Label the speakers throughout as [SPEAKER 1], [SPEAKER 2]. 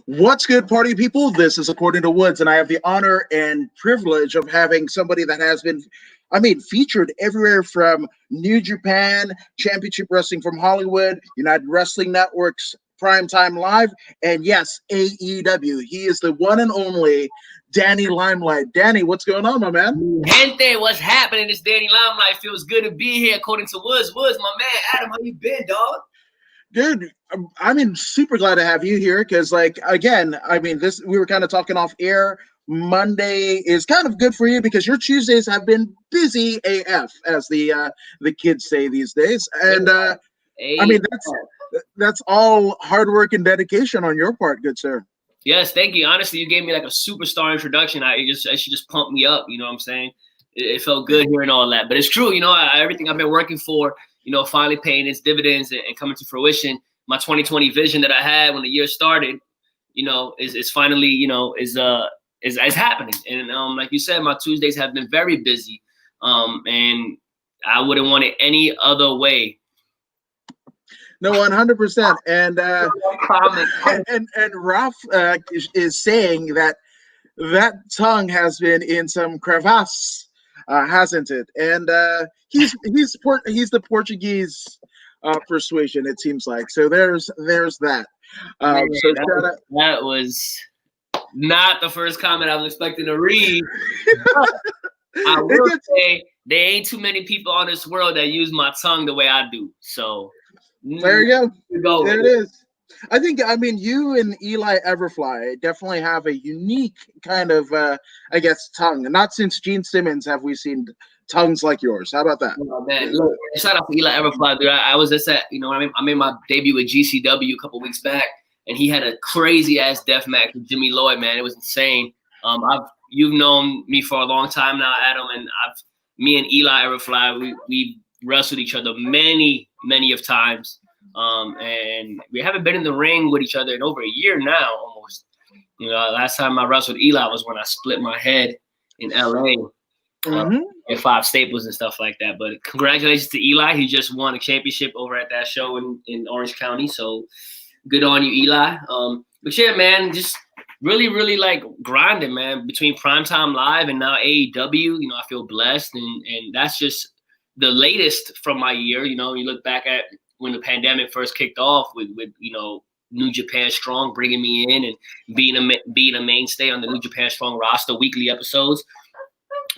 [SPEAKER 1] What's good, party people? This is According to Woods, and I have the honor and privilege of having somebody that has been, featured everywhere from New Japan, Championship Wrestling from Hollywood, United Wrestling Network's Primetime Live, and yes, AEW. He is the one and only Danny Limelight. Danny, what's going on, my man?
[SPEAKER 2] Gente, what's happening? It's Danny Limelight. Feels good to be here. According to Woods, my man Adam, how you been, dog?
[SPEAKER 1] Dude, super glad to have you here because, this we were kind of talking off air. Monday is kind of good for you because your Tuesdays have been busy AF, as the kids say these days, and that's all hard work and dedication on your part, good sir.
[SPEAKER 2] Yes, thank you. Honestly, you gave me like a superstar introduction. It should just pump me up. You know what I'm saying? It felt good hearing all that, but it's true. You know, everything I've been working for, finally paying its dividends and coming to fruition. My 2020 vision that I had when the year started, is finally, is happening. And like you said, my Tuesdays have been very busy, and I wouldn't want it any other way.
[SPEAKER 1] No, 100%. And Ralph is saying that tongue has been in some crevasse, hasn't it? And he's the Portuguese persuasion, it seems like. So there's that.
[SPEAKER 2] That was not the first comment I was expecting to read. I will say there ain't too many people on this world that use my tongue the way I do. So
[SPEAKER 1] there you go. There it is. I think, you and Eli Everfly definitely have a unique kind of, tongue. Not since Gene Simmons have we seen tongues like yours. How about that?
[SPEAKER 2] Oh, man. Look, shout out to Eli Everfly, dude. I was just at, I made my debut with GCW a couple weeks back, and he had a crazy-ass death match with Jimmy Lloyd, man. It was insane. You've known me for a long time now, Adam, and me and Eli Everfly, we wrestled each other many of times. And we haven't been in the ring with each other in over a year now, almost. Last time I wrestled Eli was when I split my head in LA, at 5 Staples and stuff like that. But congratulations to Eli. He just won a championship over at that show in Orange County. So good on you, Eli. But yeah, man, just really like grinding, man, between Primetime Live and now AEW. I feel blessed, and that's just the latest from my year. You look back at when the pandemic first kicked off with New Japan Strong bringing me in and being a mainstay on the New Japan Strong roster, weekly episodes.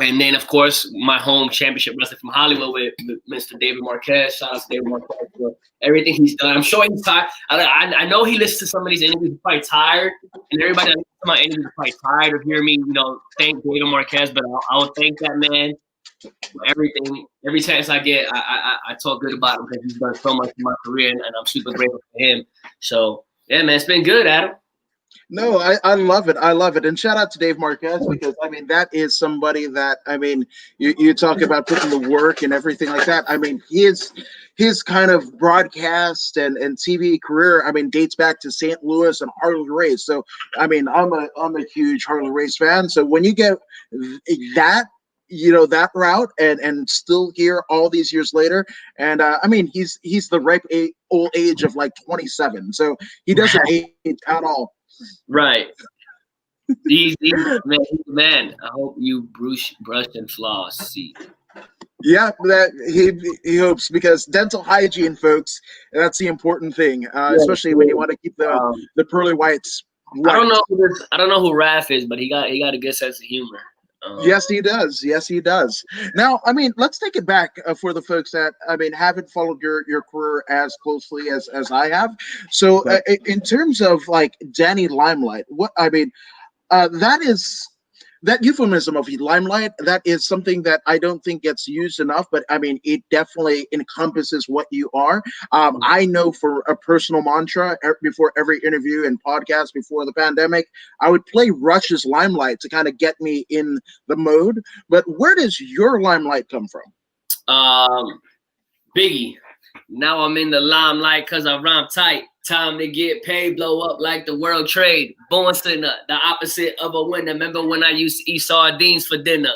[SPEAKER 2] And then, of course, my home Championship Wrestling from Hollywood with Mr. David Marquez. Shout out to David Marquez for everything he's done. I'm sure he's tired. I know he listens to some of these interviews. He's probably tired. And everybody that listens to my interviews is probably tired of hearing me, thank David Marquez. But I'll thank that man for everything. Every chance I get, I talk good about him because he's done so much in my career, and I'm super grateful for him. So, yeah, man, it's been good, Adam.
[SPEAKER 1] No, I love it. I love it. And shout out to Dave Marquez because, that is somebody that, you talk about putting the work and everything like that. His kind of broadcast and TV career, dates back to St. Louis and Harley Race. So, I'm a huge Harley Race fan. So when you get that, that route and still here all these years later. And he's the ripe old age of like 27. So he doesn't age at all.
[SPEAKER 2] Right. He's man. I hope you brush and floss. See.
[SPEAKER 1] Yeah, that he hopes, because dental hygiene, folks, that's the important thing, especially when you want to keep the pearly whites.
[SPEAKER 2] White. I don't know who Raph is, but he got a good sense of humor.
[SPEAKER 1] Yes, he does. Yes, he does. Now, let's take it back for the folks that haven't followed your career as closely as I have. So, in terms of like Danny Limelight, what that euphemism of limelight, that is something that I don't think gets used enough, but it definitely encompasses what you are. I know for a personal mantra before every interview and podcast before the pandemic, I would play Rush's Limelight to kind of get me in the mode. But where does your limelight come from?
[SPEAKER 2] Biggie. Now I'm in the limelight because I rhyme tight. Time to get paid, blow up like the world trade. Born sinner, the opposite of a winner. Remember when I used to eat sardines for dinner?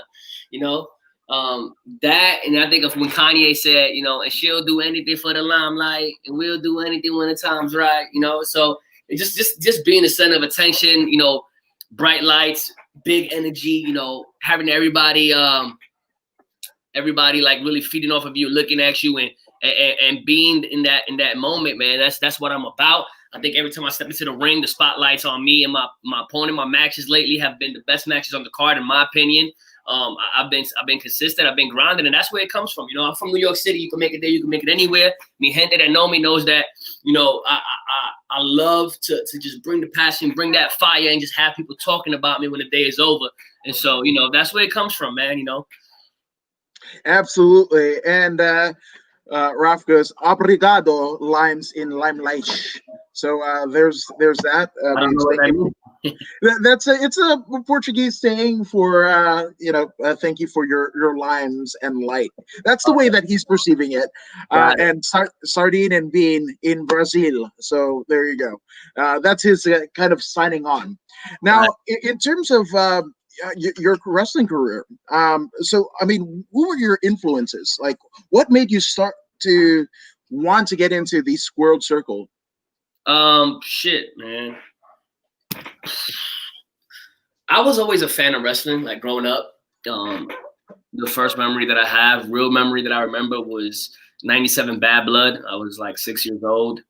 [SPEAKER 2] That, and I think of when Kanye said, and she'll do anything for the limelight, and we'll do anything when the time's right. So just being the center of attention, you know, bright lights, big energy, you know, having everybody like really feeding off of you, looking at you, and being in that moment, man. That's what I'm about. I think every time I step into the ring, the spotlight's on me and my opponent. My matches lately have been the best matches on the card, in my opinion. I've been consistent. I've been grinding, and that's where it comes from. You know, I'm from New York City. You can make it there. You can make it anywhere. Mi gente that know me knows that. You know, I love to just bring the passion, bring that fire, and just have people talking about me when the day is over. And so, you know, that's where it comes from, man. You know.
[SPEAKER 1] Absolutely. And Ralph goes, "Obrigado," limes in Limelight. So there's that.
[SPEAKER 2] I don't know what that means.
[SPEAKER 1] It's a Portuguese saying for thank you for your limes and light. That's the way that he's perceiving it. And sardine and bean in Brazil. So there you go. That's his kind of signing on. Now, in terms of your wrestling career, so I mean, who were your influences? Like, what made you start to want to get into the squared circle?
[SPEAKER 2] Shit, man. I was always a fan of wrestling, like growing up. The first memory that I have, real memory that I remember, was 97 Bad Blood. I was like 6 years old.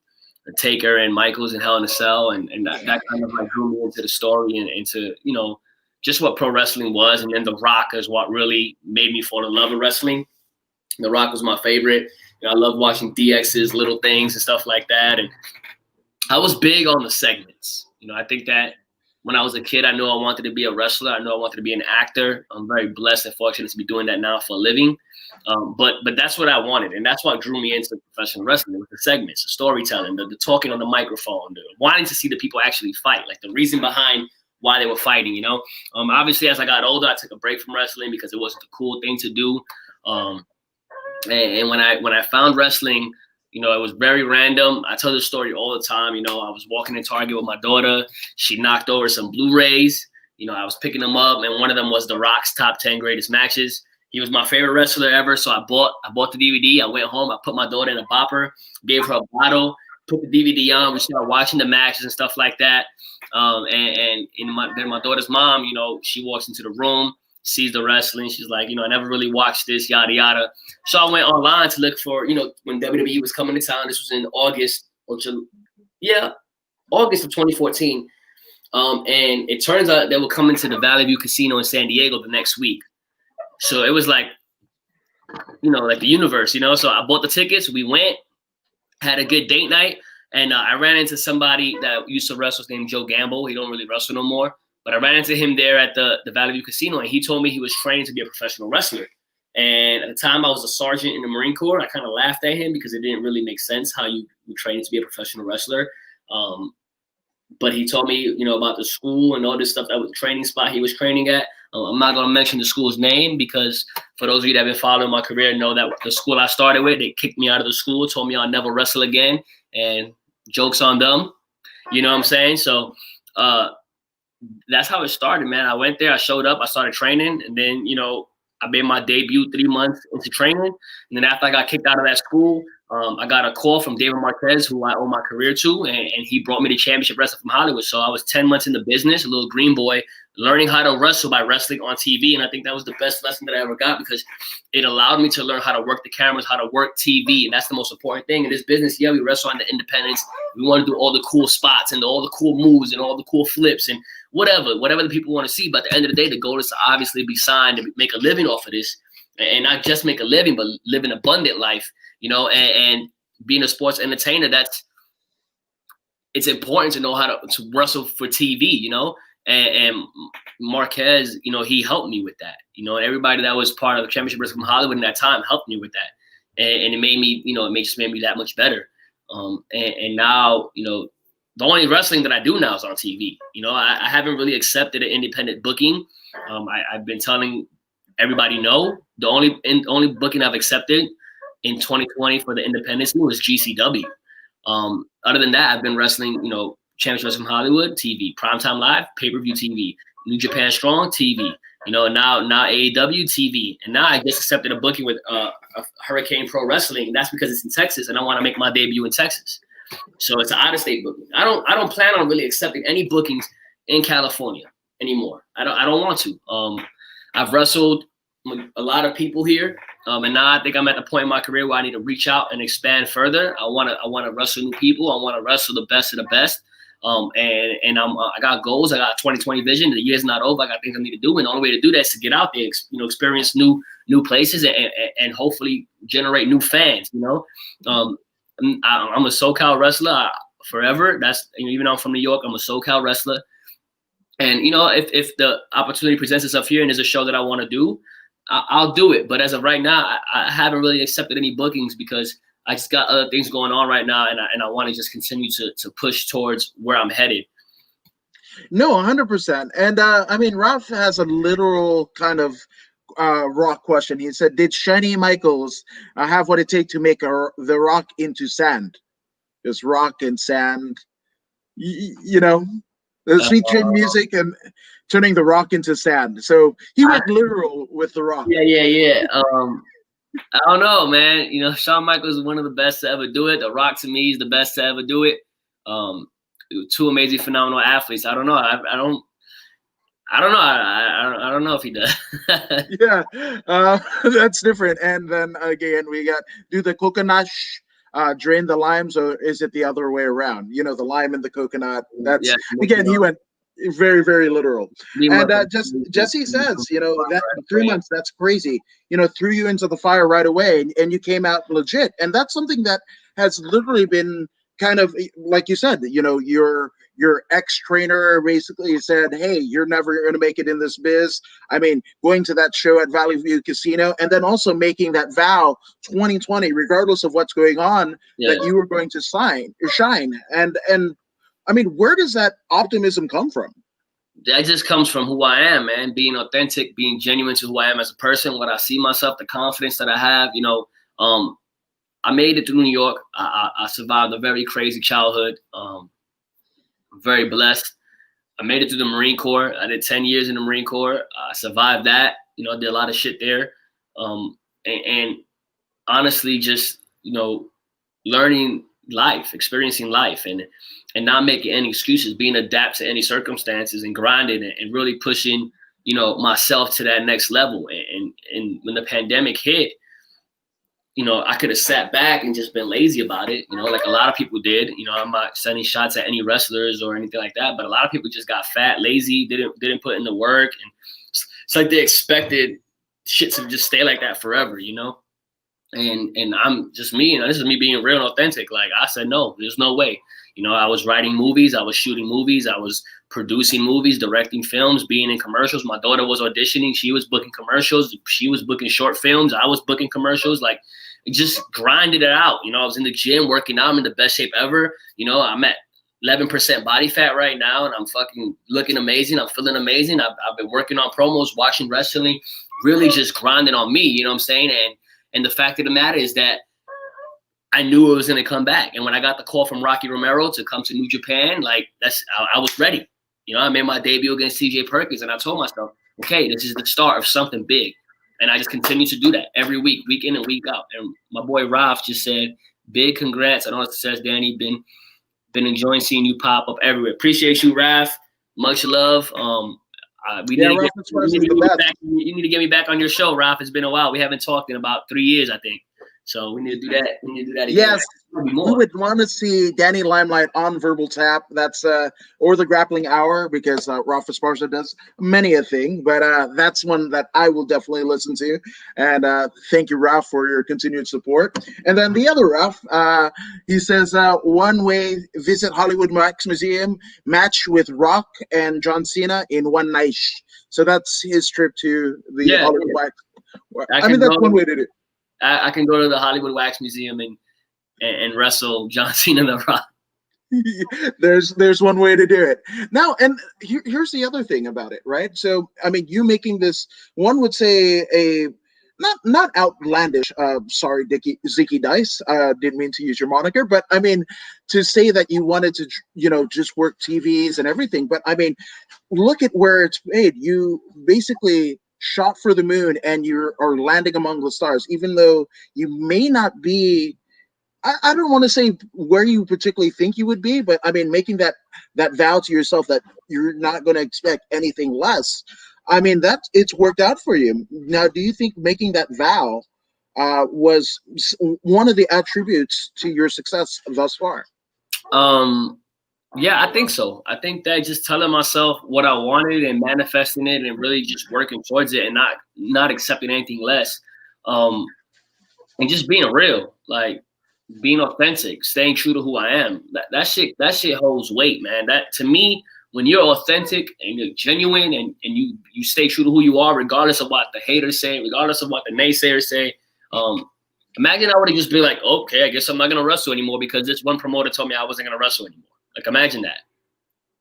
[SPEAKER 2] Taker and Michaels and Hell in a Cell, and that kind of like drew me into the story and into, you know, just what pro wrestling was. And then The Rock is what really made me fall in love with wrestling. The Rock was my favorite. You know, I love watching DX's little things and stuff like that. And I was big on the segments. You know, I think that when I was a kid, I knew I wanted to be a wrestler. I knew I wanted to be an actor. I'm very blessed and fortunate to be doing that now for a living. But that's what I wanted, and that's what drew me into professional wrestling, with the segments, the storytelling, the talking on the microphone, the wanting to see the people actually fight, like the reason behind why they were fighting, you know. Obviously, as I got older, I took a break from wrestling because it wasn't the cool thing to do. And when I found wrestling, you know, it was very random. I tell this story all the time. You know, I was walking in Target with my daughter. She knocked over some Blu-rays. You know, I was picking them up, and one of them was The Rock's Top 10 Greatest Matches. He was my favorite wrestler ever, so I bought the DVD. I went home. I put my daughter in a bopper, gave her a bottle, put the DVD on. We started watching the matches and stuff like that. Then my daughter's mom, you know, she walks into the room, sees the wrestling. She's like, you know, I never really watched this, yada, yada. So I went online to look for, you know, when WWE was coming to town. This was in August of 2014. And it turns out they were coming to the Valley View Casino in San Diego the next week. So it was like, you know, like the universe, you know. So I bought the tickets. We went, had a good date night. And I ran into somebody that used to wrestle named Joe Gamble. He don't really wrestle no more. But I ran into him there at the Valley View Casino, and he told me he was training to be a professional wrestler. And at the time, I was a sergeant in the Marine Corps. I kind of laughed at him because it didn't really make sense how you train to be a professional wrestler. But he told me, you know, about the school and all this stuff, that was the training spot he was training at. I'm not going to mention the school's name because for those of you that have been following my career know that the school I started with, they kicked me out of the school, told me I'll never wrestle again. And joke's on them. You know what I'm saying? So that's how it started, man. I went there, I showed up, I started training, and then, you know, I made my debut 3 months into training. And then after I got kicked out of that school, I got a call from David Marquez, who I owe my career to, and he brought me to Championship Wrestling from Hollywood. So I was 10 months in the business, a little green boy, learning how to wrestle by wrestling on TV. And I think that was the best lesson that I ever got because it allowed me to learn how to work the cameras, how to work TV. And that's the most important thing in this business. Yeah, we wrestle on the independents. We want to do all the cool spots and all the cool moves and all the cool flips and whatever the people want to see. But at the end of the day, the goal is to obviously be signed and make a living off of this. And not just make a living, but live an abundant life, you know, and being a sports entertainer, it's important to know how to wrestle for TV, you know, and Marquez, you know, he helped me with that, you know, and everybody that was part of the Championship Wrestling from Hollywood in that time helped me with that. And it made me, you know, just made me that much better. And now, you know, the only wrestling that I do now is on TV. You know, I haven't really accepted an independent booking. I've been telling everybody no. The only booking I've accepted in 2020 for the independents was GCW. Other than that, I've been wrestling, you know, Championship Wrestling from Hollywood, TV, Primetime Live, pay-per-view TV, New Japan Strong, TV, you know, now AEW, TV. And now I just accepted a booking with Hurricane Pro Wrestling. And that's because it's in Texas, and I want to make my debut in Texas. So it's an out-of-state booking. I don't plan on really accepting any bookings in California anymore. I don't want to. I've wrestled with a lot of people here, and now I think I'm at the point in my career where I need to reach out and expand further. I want to wrestle new people. I want to wrestle the best of the best. And I got goals. I got 2020 vision. The year's not over. I got things I need to do, and the only way to do that is to get out there, experience new places, and hopefully generate new fans. I'm a SoCal wrestler forever. That's even though I'm from New York, I'm a SoCal wrestler. And if the opportunity presents itself here and there's a show that I want to do, I'll do it. But as of right now, I haven't really accepted any bookings because I just got other things going on right now, and I want to just continue to push towards where I'm headed.
[SPEAKER 1] No, 100%. And I mean, Ralph has a literal kind of Rock question. He said, "Did Shiny Michaels have what it takes to make the Rock into sand?" Just rock and sand, the sweet chin music and turning the Rock into sand. So he went literal with the Rock.
[SPEAKER 2] Yeah. I don't know, man. Shawn Michaels is one of the best to ever do it. The Rock to me is the best to ever do it. Two amazing, phenomenal athletes. I don't know. I don't know if he does.
[SPEAKER 1] Yeah, that's different. And then again, we got, do the coconut drain the limes, or is it the other way around? The lime and the coconut. That's again, he went very, very literal. And Jesse says, that 3 months, that's crazy. Threw you into the fire right away, and you came out legit. And that's something that has literally been kind of, like you said, your ex-trainer basically said, "Hey, you're never going to make it in this biz." I mean, going to that show at Valley View Casino, and then also making that vow 2020, regardless of what's going on, that you were going to shine. And I mean, where does that optimism come from?
[SPEAKER 2] That just comes from who I am, man. Being authentic, being genuine to who I am as a person, what I see myself, the confidence that I have. I made it through New York. I survived a very crazy childhood. I'm very blessed. I made it through the Marine Corps. I did 10 years in the Marine Corps. I survived that. I did a lot of shit there. And honestly, just, learning life, experiencing life, and not making any excuses, being adapt to any circumstances and grinding and really pushing, myself to that next level. And when the pandemic hit, I could have sat back and just been lazy about it, like a lot of people did. I'm not sending shots at any wrestlers or anything like that, but a lot of people just got fat, lazy, didn't put in the work, and it's like they expected shit to just stay like that forever, And I'm just me, this is me being real and authentic. Like I said, no, there's no way. I was writing movies, I was shooting movies, I was producing movies, directing films, being in commercials. My daughter was auditioning, she was booking commercials, she was booking short films, I was booking commercials. Like, just grinded it out. I was in the gym working out. I'm in the best shape ever. I'm at 11% body fat right now, and I'm fucking looking amazing. I'm feeling amazing. I've been working on promos, watching wrestling, really just grinding on me. You know what I'm saying? And the fact of the matter is that I knew it was going to come back. And when I got the call from Rocky Romero to come to New Japan, like I was ready. I made my debut against CJ Perkins, and I told myself, okay, this is the start of something big. And I just continue to do that every week, week in and week out. And my boy Ralph just said, big congrats. I know it says, Danny, been enjoying seeing you pop up everywhere. Appreciate you, Ralph. Much love. You need to get me back on your show, Ralph. It's been a while. We haven't talked in about 3 years, I think. So we need to do that. We need to do that again.
[SPEAKER 1] Yes, we would want to see Danny Limelight on Verbal Tap. That's or the Grappling Hour, because Ralph Esparza does many a thing. But that's one that I will definitely listen to. And thank you, Ralph, for your continued support. And then the other Ralph, he says, one way, visit Hollywood Wax Museum, match with Rock and John Cena in one night. So that's his trip to the Hollywood Wax. I mean, that's one way to do it.
[SPEAKER 2] I can go to the Hollywood Wax Museum and wrestle John Cena and The Rock.
[SPEAKER 1] There's one way to do it. Now, and here's the other thing about it, right? So, I mean, you making this, one would say a not outlandish. Sorry, Zicky Dice. Didn't mean to use your moniker, but I mean to say that you wanted to, just work TVs and everything. But I mean, look at where it's made. You basically shot for the moon, and you are landing among the stars, even though you may not be I don't want to say where you particularly think you would be, but I mean, making that vow to yourself that you're not going to expect anything less. I mean, that it's worked out for you. Now, do you think making that vow was one of the attributes to your success thus far?
[SPEAKER 2] Yeah, I think so. I think that just telling myself what I wanted and manifesting it and really just working towards it and not accepting anything less. Um, and just being real, like being authentic, staying true to who I am. That shit holds weight, man. That to me, when you're authentic and you're genuine and you stay true to who you are, regardless of what the haters say, regardless of what the naysayers say. Imagine I would have just been like, okay, I guess I'm not gonna wrestle anymore because this one promoter told me I wasn't gonna wrestle anymore. Like imagine that.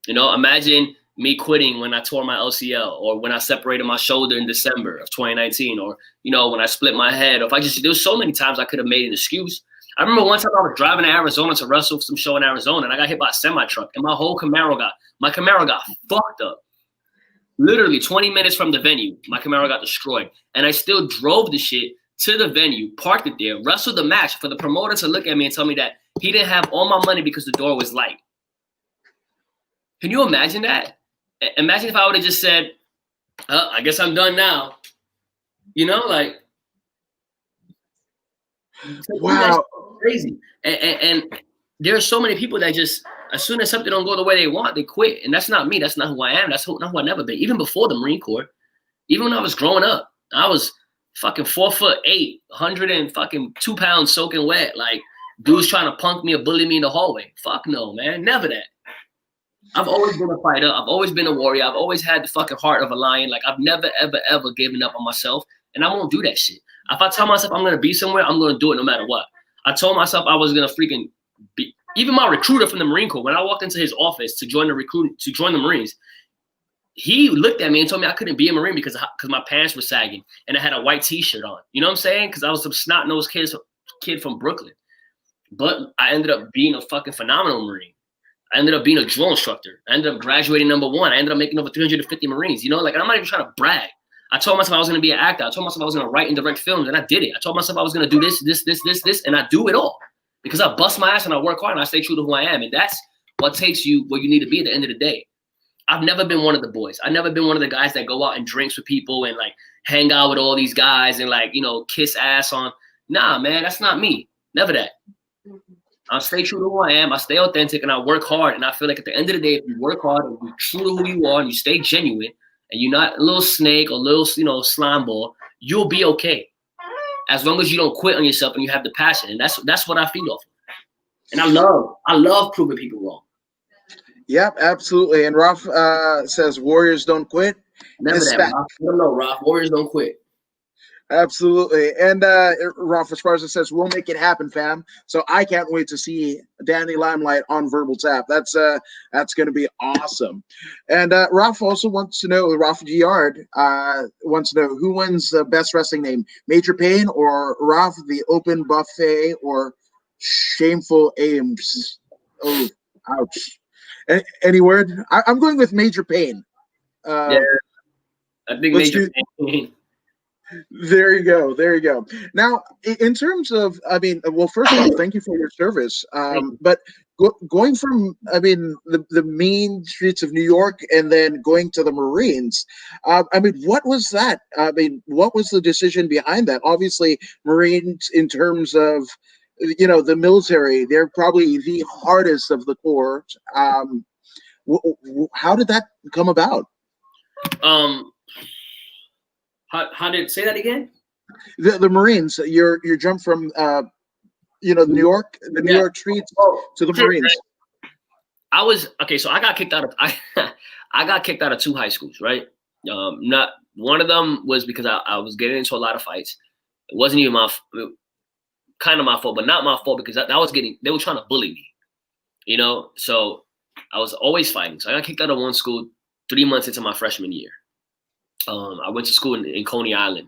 [SPEAKER 2] Imagine me quitting when I tore my LCL or when I separated my shoulder in December of 2019 or, when I split my head. Or if there's so many times I could have made an excuse. I remember one time I was driving to Arizona to wrestle some show in Arizona and I got hit by a semi-truck and my Camaro got fucked up. Literally 20 minutes from the venue, my Camaro got destroyed. And I still drove the shit to the venue, parked it there, wrestled the match for the promoter to look at me and tell me that he didn't have all my money because the door was light. Can you imagine that? Imagine if I would have just said, I guess I'm done now. Like,
[SPEAKER 1] Wow.
[SPEAKER 2] Crazy. And there are so many people that just, as soon as something don't go the way they want, they quit. And that's not me. That's not who I am. That's not who I never been. Even before the Marine Corps, even when I was growing up, I was fucking 4'8", 102 pounds soaking wet. Like, dudes trying to punk me or bully me in the hallway. Fuck no, man. Never that. I've always been a fighter. I've always been a warrior. I've always had the fucking heart of a lion. Like, I've never, ever, ever given up on myself. And I won't do that shit. If I tell myself I'm going to be somewhere, I'm going to do it no matter what. I told myself I was going to freaking be. Even my recruiter from the Marine Corps, when I walked into his office to join the Marines, he looked at me and told me I couldn't be a Marine because my pants were sagging and I had a white T-shirt on. You know what I'm saying? Because I was some snot-nosed kid from Brooklyn. But I ended up being a fucking phenomenal Marine. I ended up being a drill instructor. I ended up graduating #1. I ended up making over 350 Marines. Like, I'm not even trying to brag. I told myself I was going to be an actor. I told myself I was going to write and direct films, and I did it. I told myself I was going to do this, and I do it all because I bust my ass and I work hard and I stay true to who I am. And that's what takes you where you need to be at the end of the day. I've never been one of the boys. I've never been one of the guys that go out and drinks with people and like hang out with all these guys and like, kiss ass on. Nah, man, that's not me. Never that. I stay true to who I am. I stay authentic and I work hard. And I feel like at the end of the day, if you work hard and you're true to who you are and you stay genuine and you're not a little snake or a little, slime ball, you'll be okay. As long as you don't quit on yourself and you have the passion. And that's what I feed off of. And I love proving people wrong.
[SPEAKER 1] Yep, absolutely. And Ralph says Warriors don't quit.
[SPEAKER 2] Never that, Ralph. No, Ralph. Warriors don't quit.
[SPEAKER 1] Absolutely. And Ralph, as far as it says, we'll make it happen, fam. So I can't wait to see Danny Limelight on Verbal Tap. That's going to be awesome. And Ralph also wants to know, Ralph Giard wants to know who wins the best wrestling name, Major Payne or Ralph the Open Buffet or Shameful Ames? Oh, ouch. Any word? I'm going with Major Payne.
[SPEAKER 2] Yeah, I think Major Payne.
[SPEAKER 1] There you go. Now, in terms of, well, first of all, thank you for your service. But going from, the mean streets of New York and then going to the Marines, what was that? What was the decision behind that? Obviously, Marines, in terms of, the military, they're probably the hardest of the corps. How did that come about?
[SPEAKER 2] How did say that again?
[SPEAKER 1] The Marines, your jump from New York streets to the Marines.
[SPEAKER 2] I was okay, so I got kicked out of I got kicked out of 2 high schools, right? Not one of them was because I was getting into a lot of fights. It wasn't even kind of my fault, but not my fault because they were trying to bully me, So I was always fighting. So I got kicked out of one school 3 months into my freshman year. I went to school in Coney Island.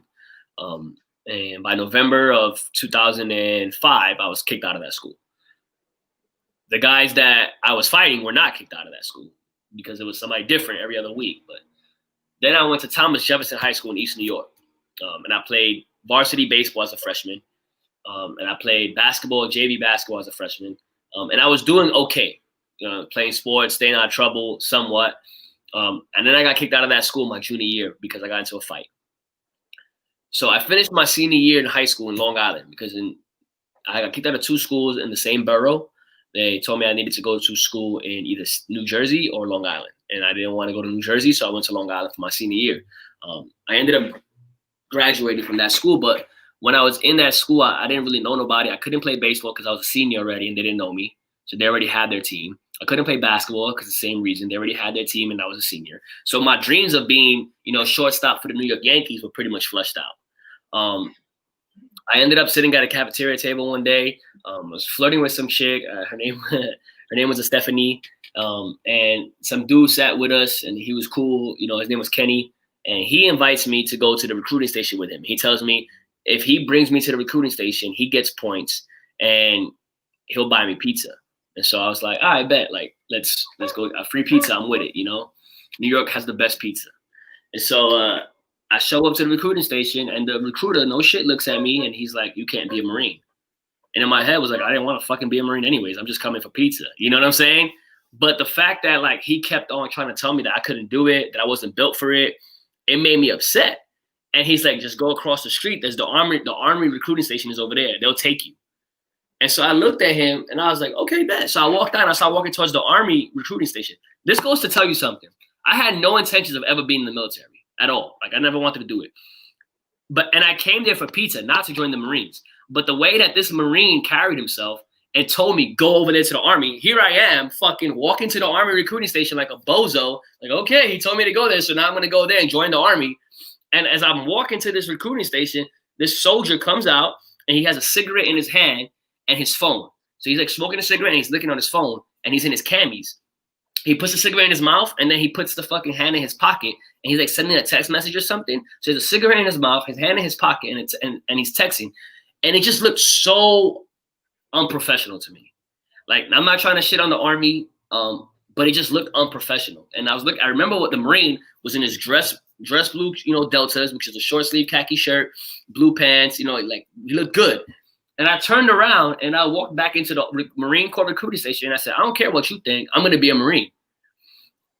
[SPEAKER 2] And by November of 2005, I was kicked out of that school. The guys that I was fighting were not kicked out of that school because it was somebody different every other week. But then I went to Thomas Jefferson High School in East New York. And I played varsity baseball as a freshman. and I played basketball, JV basketball as a freshman, and I was doing okay, playing sports, staying out of trouble somewhat. And then I got kicked out of that school my junior year because I got into a fight. So I finished my senior year in high school in Long Island because I got kicked out of 2 schools in the same borough. They told me I needed to go to school in either New Jersey or Long Island. And I didn't want to go to New Jersey, so I went to Long Island for my senior year. I ended up graduating from that school, but when I was in that school, I didn't really know nobody. I couldn't play baseball because I was a senior already and they didn't know me. So they already had their team. I couldn't play basketball because the same reason. They already had their team and I was a senior. So my dreams of being, shortstop for the New York Yankees were pretty much flushed out. I ended up sitting at a cafeteria table one day. I was flirting with some chick. Her name was Stephanie. And some dude sat with us and he was cool. His name was Kenny. And he invites me to go to the recruiting station with him. He tells me if he brings me to the recruiting station, he gets points and he'll buy me pizza. And so I was like, all right, bet. Like, let's go. A free pizza, I'm with it, New York has the best pizza. And so I show up to the recruiting station and the recruiter, no shit, looks at me and he's like, you can't be a Marine. And in my head was like, I didn't want to fucking be a Marine anyways. I'm just coming for pizza. You know what I'm saying? But the fact that like he kept on trying to tell me that I couldn't do it, that I wasn't built for it, it made me upset. And he's like, just go across the street. There's the army recruiting station is over there. They'll take you. And so I looked at him and I was like, okay, bet. So I walked down. I started walking towards the army recruiting station. This goes to tell you something. I had no intentions of ever being in the military at all. Like I never wanted to do it. And I came there for pizza, not to join the Marines. But the way that this Marine carried himself and told me, go over there to the army, here I am fucking walking to the army recruiting station like a bozo. Like, okay, he told me to go there. So now I'm going to go there and join the army. And as I'm walking to this recruiting station, this soldier comes out and he has a cigarette in his hand and his phone. So he's like smoking a cigarette and he's looking on his phone and he's in his camis. He puts the cigarette in his mouth and then he puts the fucking hand in his pocket and he's like sending a text message or something. So there's a cigarette in his mouth, his hand in his pocket, and he's texting. And it just looked so unprofessional to me. Like, I'm not trying to shit on the army, but it just looked unprofessional. And I remember what the Marine was in his dress blue, deltas, which is a short sleeve khaki shirt, blue pants, like he looked good. And I turned around and I walked back into the Marine Corps recruiting station and I said, I don't care what you think, I'm going to be a Marine.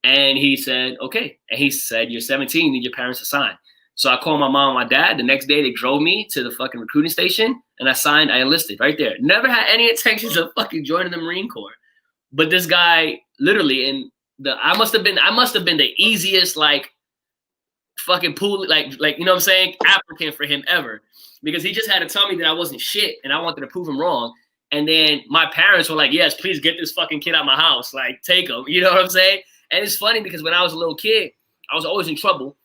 [SPEAKER 2] And he said, okay. And he said, you're 17, you need your parents to sign. So I called my mom and my dad. The next day they drove me to the fucking recruiting station and I enlisted right there. Never had any intentions of fucking joining the Marine Corps. But this guy literally I must have been the easiest like fucking pool, like you know what I'm saying, applicant for him ever. Because he just had to tell me that I wasn't shit and I wanted to prove him wrong. And then my parents were like, yes, please get this fucking kid out of my house. Like, take him. You know what I'm saying? And it's funny because when I was a little kid, I was always in trouble.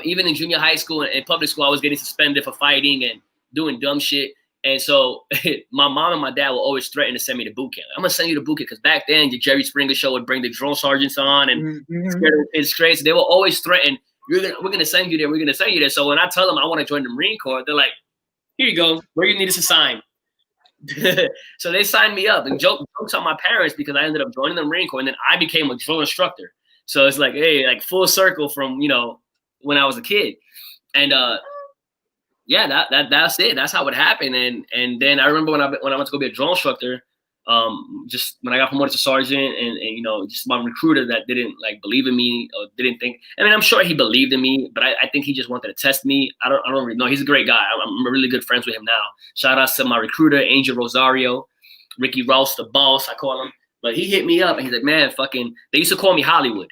[SPEAKER 2] Even in junior high school and public school, I was getting suspended for fighting and doing dumb shit. And so my mom and my dad will always threaten to send me to boot camp. I'm going to send you to boot camp because back then the Jerry Springer show would bring the drill sergeants on and scare the kids straight. So they will always threaten, we're going to send you there. We're going to send you there. So when I tell them I want to join the Marine Corps, they're like, here you go. Where you need us to sign. So they signed me up and jokes on my parents because I ended up joining the Marine Corps and then I became a drill instructor. So it's like, hey, like full circle from, when I was a kid. And yeah, that's it. That's how it happened. And then I remember when I went to go be a drill instructor, just when I got promoted to sergeant and just my recruiter that didn't like believe in me or didn't think, I mean, I'm sure he believed in me, but I think he just wanted to test me. I don't really know. He's a great guy. I'm really good friends with him now. Shout out to my recruiter, Angel Rosario, Ricky Rouse, the boss, I call him. But he hit me up and he's like, man, they used to call me Hollywood.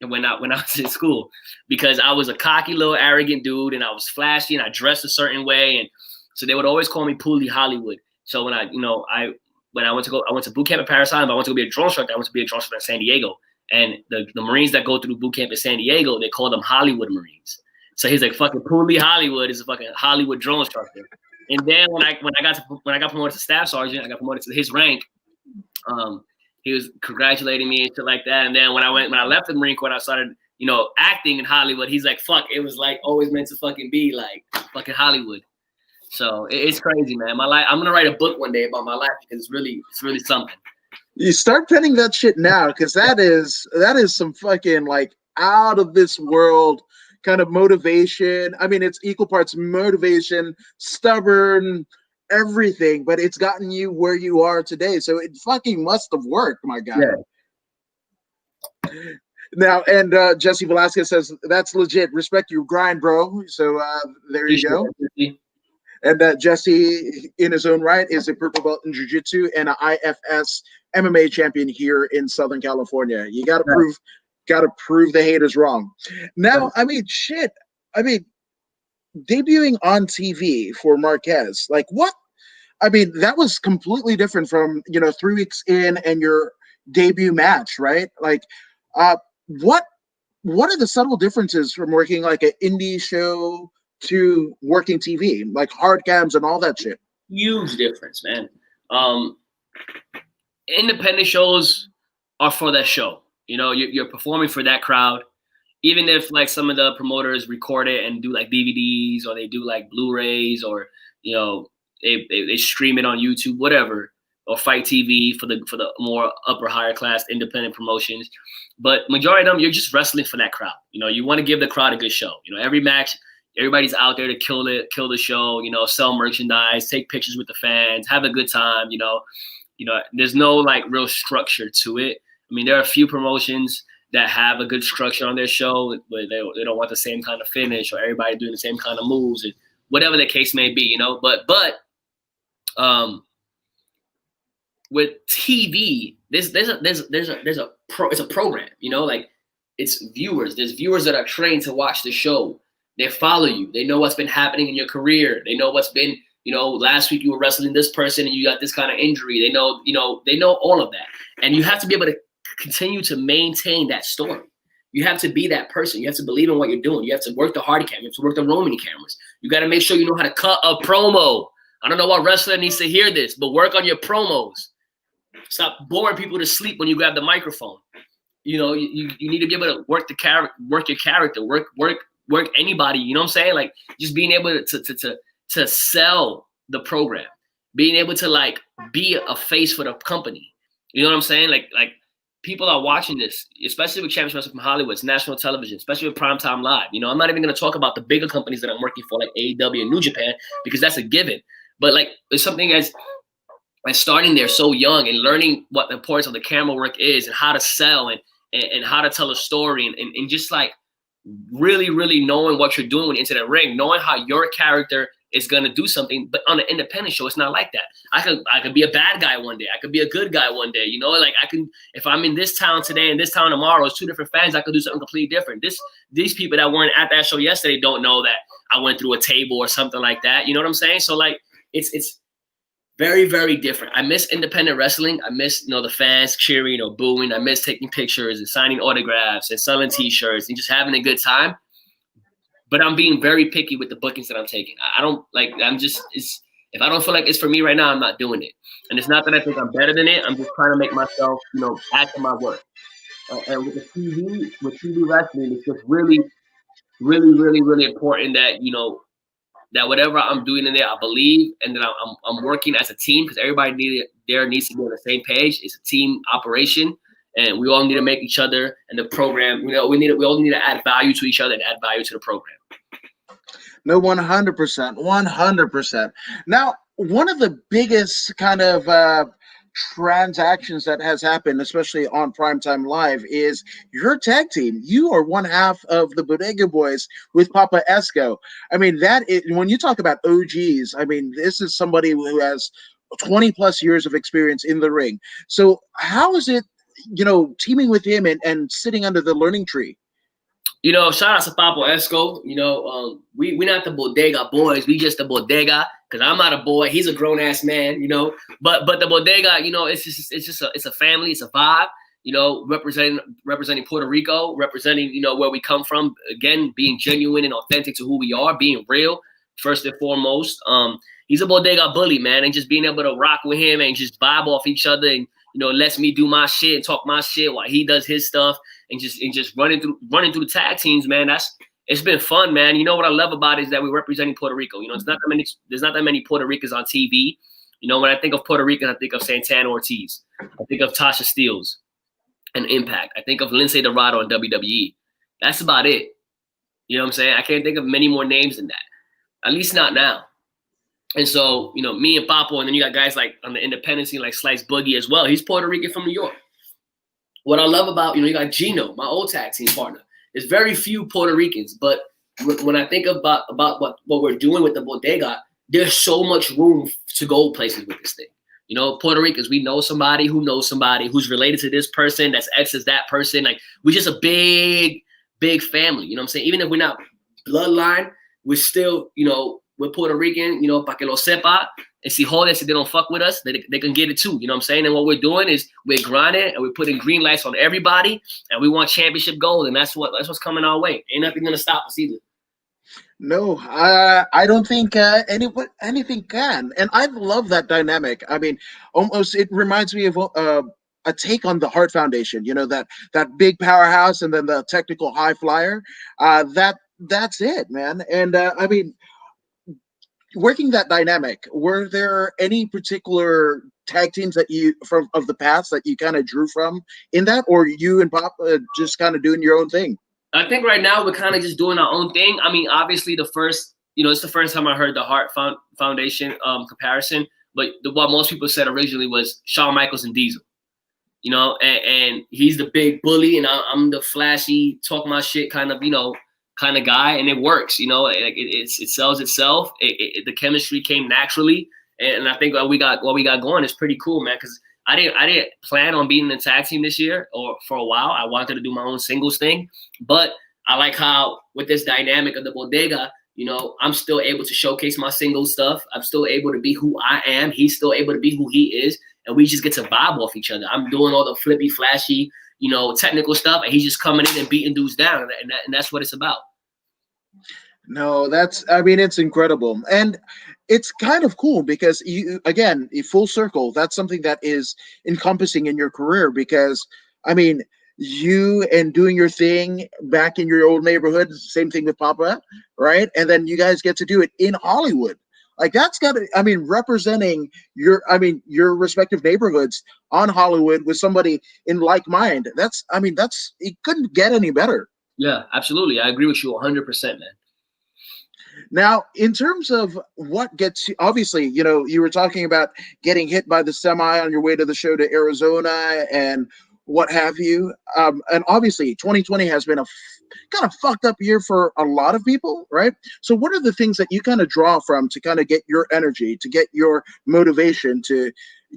[SPEAKER 2] And when I was in school, because I was a cocky little arrogant dude and I was flashy and I dressed a certain way. And so they would always call me Pooley Hollywood. So when I went to boot camp in Paris Island, but I went to be a drone instructor, I went to be a drone instructor in San Diego. And the Marines that go through boot camp in San Diego, they call them Hollywood Marines. So he's like, fucking Pooley Hollywood is a fucking Hollywood drone instructor. And then when I got promoted to staff sergeant, I got promoted to his rank. He was congratulating me and shit like that. And then when I left the Marine Corps, I started, acting in Hollywood. He's like, fuck, it was like always meant to fucking be like fucking Hollywood. So it's crazy, man. My life, I'm gonna write a book one day about my life because it's really something.
[SPEAKER 1] You start penning that shit now because that is some fucking like out of this world kind of motivation. I mean, it's equal parts motivation, stubborn, everything, but it's gotten you where you are today. So it fucking must have worked, my guy.
[SPEAKER 2] Yeah.
[SPEAKER 1] Now, and Jesse Velasquez says, that's legit. Respect your grind, bro. So there you go. And Jesse, in his own right, is a purple belt in jiu-jitsu and an IFS MMA champion here in Southern California. You got to prove the haters wrong. Now, I mean, shit. I mean, debuting on TV for Marquez, like what? I mean, that was completely different from 3 weeks in and your debut match, right? Like, what are the subtle differences from working like an indie show to working TV, like hard cams and all that shit?
[SPEAKER 2] Huge difference, man. Independent shows are for that show. You're performing for that crowd. Even if like some of the promoters record it and do like DVDs or they do like Blu-rays or they stream it on YouTube, whatever, or Fight TV for the more upper higher class independent promotions. But majority of them, you're just wrestling for that crowd. You want to give the crowd a good show. Every match, everybody's out there to kill the show. Sell merchandise, take pictures with the fans, have a good time. There's no like real structure to it. I mean, there are a few promotions that have a good structure on their show, but they don't want the same kind of finish or everybody doing the same kind of moves, and whatever the case may be, But with TV, it's a program, like it's viewers. There's viewers that are trained to watch the show. They follow you. They know what's been happening in your career. They know what's been, last week you were wrestling this person and you got this kind of injury. They know all of that, and you have to be able to continue to maintain that story. You have to be that person. You have to believe in what you're doing. You have to work the hard cam. You have to work the roaming cameras. You got to make sure you know how to cut a promo. I don't know what wrestler needs to hear this, but work on your promos. Stop boring people to sleep when you grab the microphone. You need to be able to work your character, work anybody. You know what I'm saying? Like just being able to sell the program, being able to like be a face for the company. You know what I'm saying? Like people are watching this, especially with Championship Wrestling from Hollywood. It's national television, especially with Primetime Live. I'm not even going to talk about the bigger companies that I'm working for, like AEW and New Japan, because that's a given. But like it's something as starting there so young and learning what the importance of the camera work is and how to sell and how to tell a story and just like really, really knowing what you're doing when you're into that ring, knowing how your character is going to do something. But on an independent show, it's not like that. I could be a bad guy one day. I could be a good guy one day. Like I can, if I'm in this town today and this town tomorrow, it's two different fans, I could do something completely different. These people that weren't at that show yesterday don't know that I went through a table or something like that. You know what I'm saying? So like, it's very, very different. I miss independent wrestling. I miss, the fans cheering or booing. I miss taking pictures and signing autographs and selling T-shirts and just having a good time. But I'm being very picky with the bookings that I'm taking. I don't like. If I don't feel like it's for me right now, I'm not doing it. And it's not that I think I'm better than it. I'm just trying to make myself, add to my work. And with TV wrestling, it's just really, really, really, really important that that whatever I'm doing in there, I believe, and that I'm working as a team because everybody needs to be on the same page. It's a team operation, and we all need to make each other and the program. We all need to add value to each other and add value to the program.
[SPEAKER 1] No, 100%, 100%. Now, one of the biggest kind of transactions that has happened, especially on Primetime Live, is your tag team. You are one half of the Bodega Boys with Papa Esco. I mean, when you talk about OGs, I mean, this is somebody who has 20 plus years of experience in the ring. So how is it, teaming with him and sitting under the learning tree?
[SPEAKER 2] Shout out to Papa Esco. We not the Bodega Boys. We just the Bodega. Because I'm not a boy. He's a grown ass man. But the Bodega. It's a family. It's a vibe. Representing Puerto Rico. Representing where we come from. Again, being genuine and authentic to who we are. Being real first and foremost. He's a Bodega bully, man, and just being able to rock with him and just vibe off each other and lets me do my shit and talk my shit while he does his stuff. And just running through the tag teams, man. It's been fun, man. What I love about it is that we're representing Puerto Rico. There's not that many Puerto Ricans on TV. When I think of Puerto Ricans, I think of Santana Ortiz. I think of Tasha Steelz and Impact. I think of Lindsay Dorado and WWE. That's about it. You know what I'm saying? I can't think of many more names than that. At least not now. And so, you know, me and Papo, and then you got guys like on the independent scene, like Slice Boogie as well. He's Puerto Rican from New York. What I love about, you know, you got Gino, my old tag team partner. There's very few Puerto Ricans, but when I think about what we're doing with the bodega, there's so much room to go places with this thing. You know, Puerto Ricans, we know somebody who knows somebody who's related to this person, that's ex is that person. Like, we're just a big, big family. You know what I'm saying? Even if we're not bloodline, we're still, you know, we're Puerto Rican, you know, pa que lo sepa. And si jodes, if they don't fuck with us, they can get it too. You know what I'm saying? And what we're doing is we're grinding and we're putting green lights on everybody, and we want championship gold, and that's what's coming our way. Ain't nothing gonna stop us either.
[SPEAKER 1] No, I don't think anything can, and I love that dynamic. I mean, almost it reminds me of a take on the Hart Foundation. You know, that big powerhouse, and then the technical high flyer. That's it, man. And I mean, working that dynamic, were there any particular tag teams that you from of the past that you kind of drew from in that, or you and Pop just kind of doing your own thing?
[SPEAKER 2] I think right now we're kind of just doing our own thing. I mean, obviously the first, you know, it's the first time I heard the Hart Foundation comparison, but what most people said originally was Shawn Michaels and Diesel. You know, and he's the big bully, and I'm the flashy, talk my shit kind of, you know, kind of guy, and it works. You know, it sells itself. The chemistry came naturally, and I think what we got going is pretty cool, man. Because I didn't plan on being in the tag team this year or for a while. I wanted to do my own singles thing, but I like how with this dynamic of the bodega, you know, I'm still able to showcase my singles stuff. I'm still able to be who I am. He's still able to be who he is, and we just get to vibe off each other. I'm doing all the flippy, flashy, you know, technical stuff, and he's just coming in and beating dudes down, and that's what it's about.
[SPEAKER 1] No, I mean, it's incredible. And it's kind of cool because you, again, a full circle, that's something that is encompassing in your career because, I mean, you and doing your thing back in your old neighborhood, same thing with Papa, right? And then you guys get to do it in Hollywood. Like that's got to, I mean, representing your respective neighborhoods on Hollywood with somebody in like mind. It couldn't get any better.
[SPEAKER 2] Yeah, absolutely. I agree with you 100%, man.
[SPEAKER 1] Now, in terms of what gets you, obviously, you know, you were talking about getting hit by the semi on your way to the show to Arizona and what have you. And obviously, 2020 has been a kind of fucked up year for a lot of people, right? So what are the things that you kind of draw from to kind of get your energy, to get your motivation to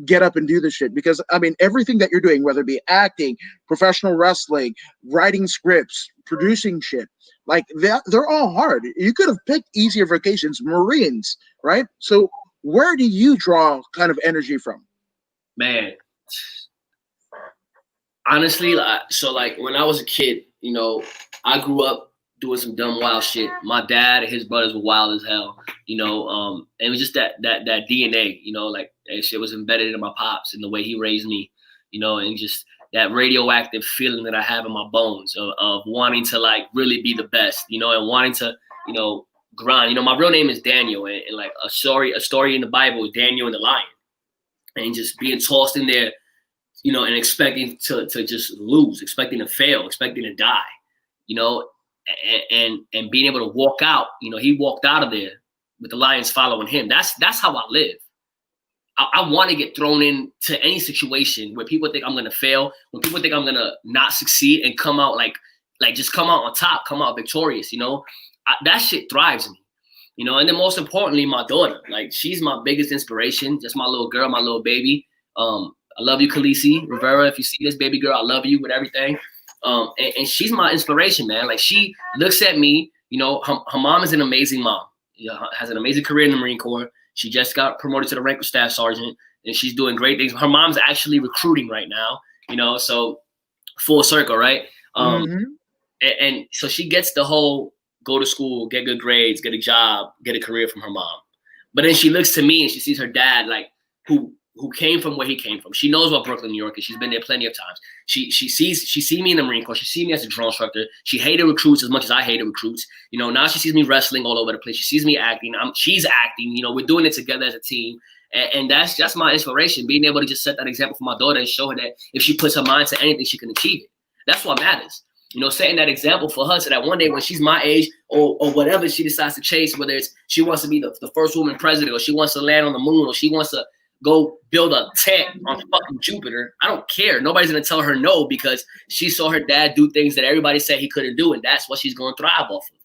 [SPEAKER 1] get up and do this shit? Because, I mean, everything that you're doing, whether it be acting, professional wrestling, writing scripts, producing shit, like they're all hard. You could have picked easier vacations, Marines, right? So where do you draw kind of energy from?
[SPEAKER 2] Man, honestly, so like when I was a kid, you know, I grew up doing some dumb, wild shit. My dad and his brothers were wild as hell, you know. And it was just that DNA, you know, like that shit was embedded in my pops and the way he raised me, you know, and just that radioactive feeling that I have in my bones of wanting to like really be the best, you know, and wanting to, you know, grind. You know, my real name is Daniel, and like a story in the Bible is Daniel and the lion, and just being tossed in there, you know, and expecting to just lose, expecting to fail, expecting to die, you know, and being able to walk out. You know, he walked out of there with the lions following him. That's how I live. I want to get thrown into any situation where people think I'm going to fail, when people think I'm going to not succeed and come out like just come out on top, come out victorious, you know. That shit thrives me, you know. And then most importantly, my daughter, like she's my biggest inspiration, just my little girl, my little baby. I love you, Khaleesi Rivera. If you see this, baby girl, I love you with everything. And she's my inspiration, man. Like she looks at me, you know, her mom is an amazing mom, you know, has an amazing career in the Marine Corps. She just got promoted to the rank of staff sergeant, and she's doing great things. Her mom's actually recruiting right now, you know, so full circle, right? And so she gets the whole go to school, get good grades, get a job, get a career from her mom. But then she looks to me and she sees her dad, like who came from where he came from. She knows what Brooklyn, New York is. She's been there plenty of times. She sees me in the Marine Corps. She sees me as a drill instructor. She hated recruits as much as I hated recruits. You know, now she sees me wrestling all over the place. She sees me acting. She's acting. You know, we're doing it together as a team. And that's my inspiration, being able to just set that example for my daughter and show her that if she puts her mind to anything, she can achieve it. That's what matters. setting that example for her so that one day when she's my age or whatever she decides to chase, whether it's she wants to be the first woman president or she wants to land on the moon or she wants to go build a tent on fucking Jupiter, I don't care. Nobody's going to tell her no because she saw her dad do things that everybody said he couldn't do, and that's what she's going to thrive off of.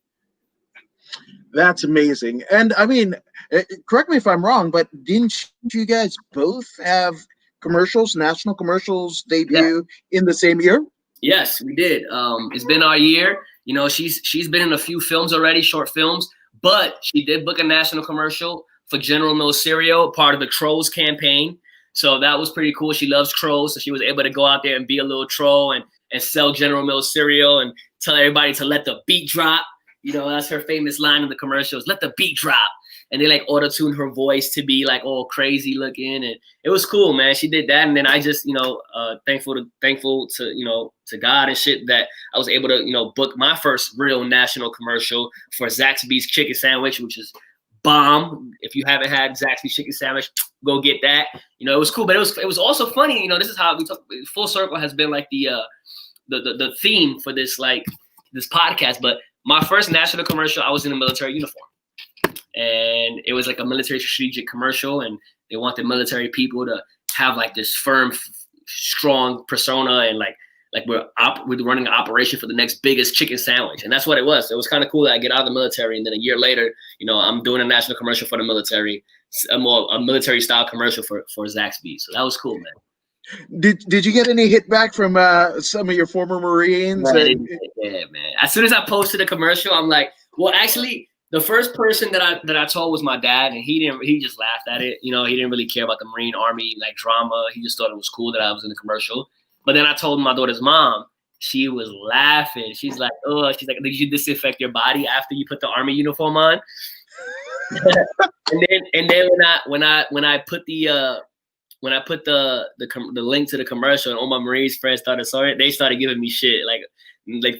[SPEAKER 1] That's amazing. And I mean, correct me if I'm wrong, but didn't you guys both have national commercials debut in the same year?
[SPEAKER 2] Yes, we did. It's been our year. She's been in a few films already, short films, but she did book a national commercial for General Mills cereal, part of the Trolls campaign. So that was pretty cool. She loves trolls, so she was able to go out there and be a little troll and sell General Mills cereal and tell everybody to let the beat drop. That's her famous line in the commercials, let the beat drop. And they like auto-tuned her voice to be like all crazy looking. And it was cool, man. She did that. And then I just, thankful to God and shit that I was able to, book my first real national commercial for Zaxby's chicken sandwich, which is bomb. If you haven't had Zaxby's chicken sandwich, go get that. It was cool, but it was also funny. This is how we talk. Full circle has been like the theme for this podcast. But my first national commercial, I was in a military uniform, and it was like a military strategic commercial, and they wanted military people to have like this firm, strong persona, and like we're running an operation for the next biggest chicken sandwich, and that's what it was. It was kind of cool that I get out of the military, and then a year later, I'm doing a national commercial for the military, a military style commercial for Zaxby's. So that was cool, man.
[SPEAKER 1] Did you get any hit back from some of your former Marines?
[SPEAKER 2] Yeah, man. As soon as I posted a commercial, I'm like, well, actually, the first person that I told was my dad, and he just laughed at it. He didn't really care about the Marine Army drama. He just thought it was cool that I was in the commercial. But then I told my daughter's mom. She was laughing. She's like, "Oh, did you disinfect your body after you put the Army uniform on?" and then when I put the link to the commercial, and all my Marines friends they started giving me shit, like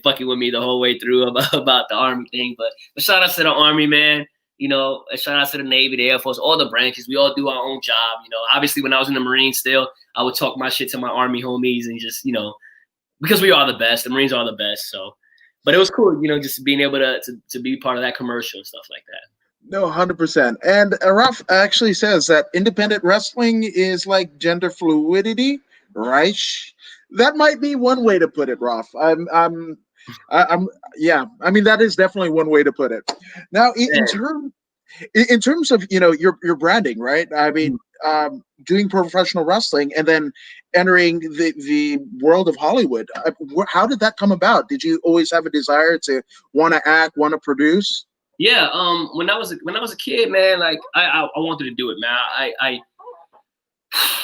[SPEAKER 2] fucking with me the whole way through about the Army thing. But shout out to the Army, man. Shout out to the Navy, the Air Force, all the branches. We all do our own job. Obviously when I was in the Marines still, I would talk my shit to my Army homies and just, because we are the best. The Marines are the best. So, but it was cool, just being able to be part of that commercial and stuff like that.
[SPEAKER 1] No, 100%. And Ralph actually says that independent wrestling is like gender fluidity, right? That might be one way to put it, Ralph. Yeah. I mean, that is definitely one way to put it. Now, in terms of your branding, right? I mean, doing professional wrestling and then entering the world of Hollywood. How did that come about? Did you always have a desire to want to act, want to produce?
[SPEAKER 2] Yeah, when I was a kid, man, like I wanted to do it, man.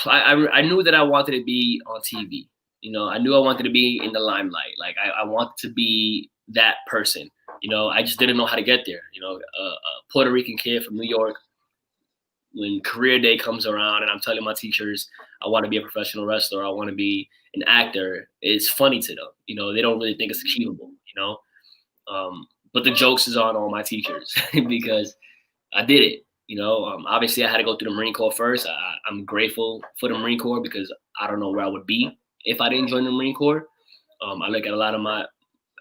[SPEAKER 2] I knew that I wanted to be on TV. I knew I wanted to be in the limelight. Like I wanted to be that person. I just didn't know how to get there. A Puerto Rican kid from New York. When career day comes around and I'm telling my teachers I want to be a professional wrestler, I want to be an actor, it's funny to them. They don't really think it's achievable. But the jokes is on all my teachers because I did it. Obviously I had to go through the Marine Corps first. I'm grateful for the Marine Corps because I don't know where I would be if I didn't join the Marine Corps. I look at a lot of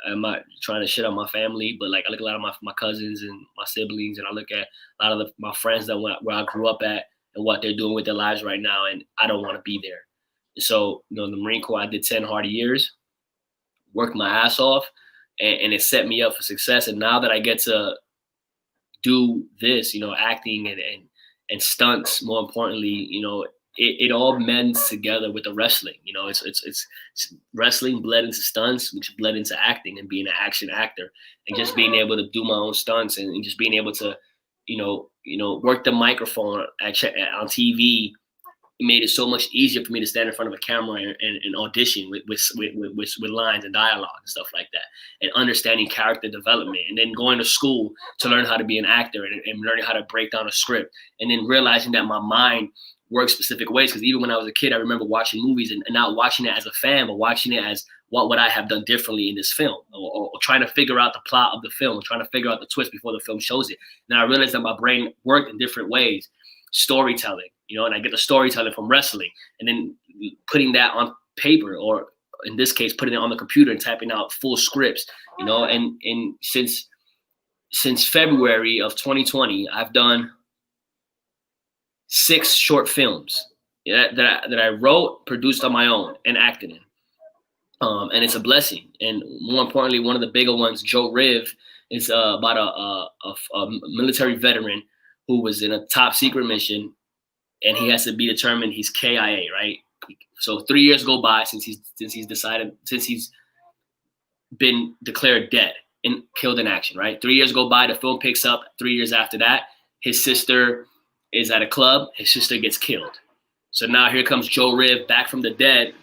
[SPEAKER 2] I'm not trying to shit on my family, but I look at a lot of my cousins and my siblings, and I look at a lot of my friends where I grew up at and what they're doing with their lives right now, and I don't want to be there. And so, the Marine Corps, I did 10 hard years, worked my ass off, and it set me up for success. And now that I get to do this, acting and stunts, more importantly, it all mends together with the wrestling. It's wrestling bled into stunts, which bled into acting and being an action actor, and just being able to do my own stunts and just being able to, work the microphone on TV. It made it so much easier for me to stand in front of a camera and audition with lines and dialogue and stuff like that, and understanding character development, and then going to school to learn how to be an actor and learning how to break down a script, and then realizing that my mind works specific ways. Because even when I was a kid, I remember watching movies and not watching it as a fan, but watching it as what would I have done differently in this film, or trying to figure out the plot of the film, or trying to figure out the twist before the film shows it. And I realized that my brain worked in different ways. Storytelling, and I get the storytelling from wrestling, and then putting that on paper or in this case, putting it on the computer and typing out full scripts, you know, and since February of 2020, I've done 6 short films that I wrote, produced on my own, and acted in. And it's a blessing. And more importantly, one of the bigger ones, Joe Riv, is about a military veteran who was in a top secret mission, and he has to be determined he's KIA, right? So 3 years go by since he's been declared dead and killed in action, right? 3 years go by, the film picks up. 3 years after that, his sister is at a club, his sister gets killed. So now here comes Joe Riv back from the dead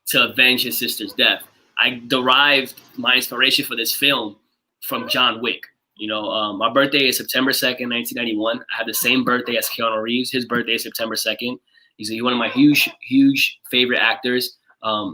[SPEAKER 2] to avenge his sister's death. I derived my inspiration for this film from John Wick. You know, my birthday is September 2nd, 1991. I have the same birthday as Keanu Reeves. His birthday is September 2nd. He's one of my huge favorite actors,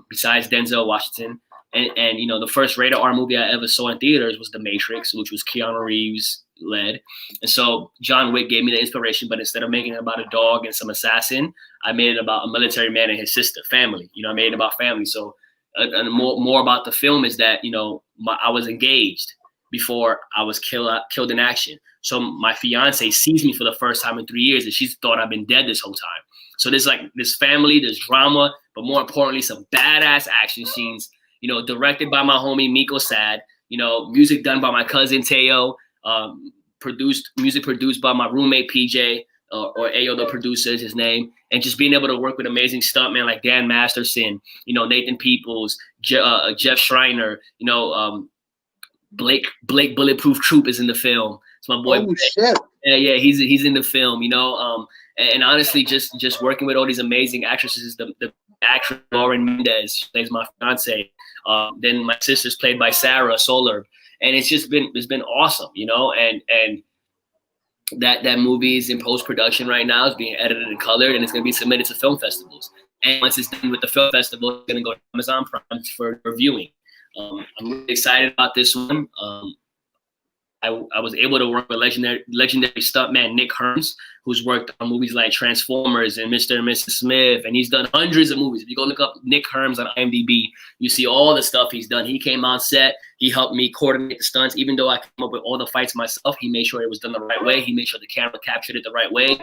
[SPEAKER 2] besides Denzel Washington. And you know, the first rated R movie I ever saw in theaters was The Matrix, which was Keanu Reeves led. And so John Wick gave me the inspiration, but instead of making it about a dog and some assassin, I made it about a military man and his sister, family. You know, I made it about family. So and more about the film is that, you know, I was engaged before I was killed in action. So my fiance sees me for the first time in 3 years, and she's thought I've been dead this whole time. So there's like this family, there's drama, but more importantly, some badass action scenes, you know, directed by my homie Miko Sad, you know, music done by my cousin Teo, music produced by my roommate PJ, or Ayo, the producer is his name, and just being able to work with amazing stuntmen like Dan Masterson, you know, Nathan Peoples, Jeff Schreiner, you know, Blake Bulletproof Troop is in the film. It's my boy.
[SPEAKER 1] Oh shit!
[SPEAKER 2] Yeah, he's in the film. You know, and honestly, just working with all these amazing actresses. The actress Lauren Mendez plays my fiance. Then my sister's played by Sarah Soler, and it's been awesome. You know, and that movie is in post production right now. It's being edited and colored, and it's going to be submitted to film festivals. And once it's done with the film festival, it's going to go to Amazon Prime for viewing. I'm really excited about this one. I was able to work with legendary stuntman Nick Hearns, who's worked on movies like Transformers and Mr. and Mrs. Smith, and he's done hundreds of movies. If you go look up Nick Hearns on IMDb, you see all the stuff he's done. He came on set. He helped me coordinate the stunts. Even though I came up with all the fights myself, he made sure it was done the right way. He made sure the camera captured it the right way.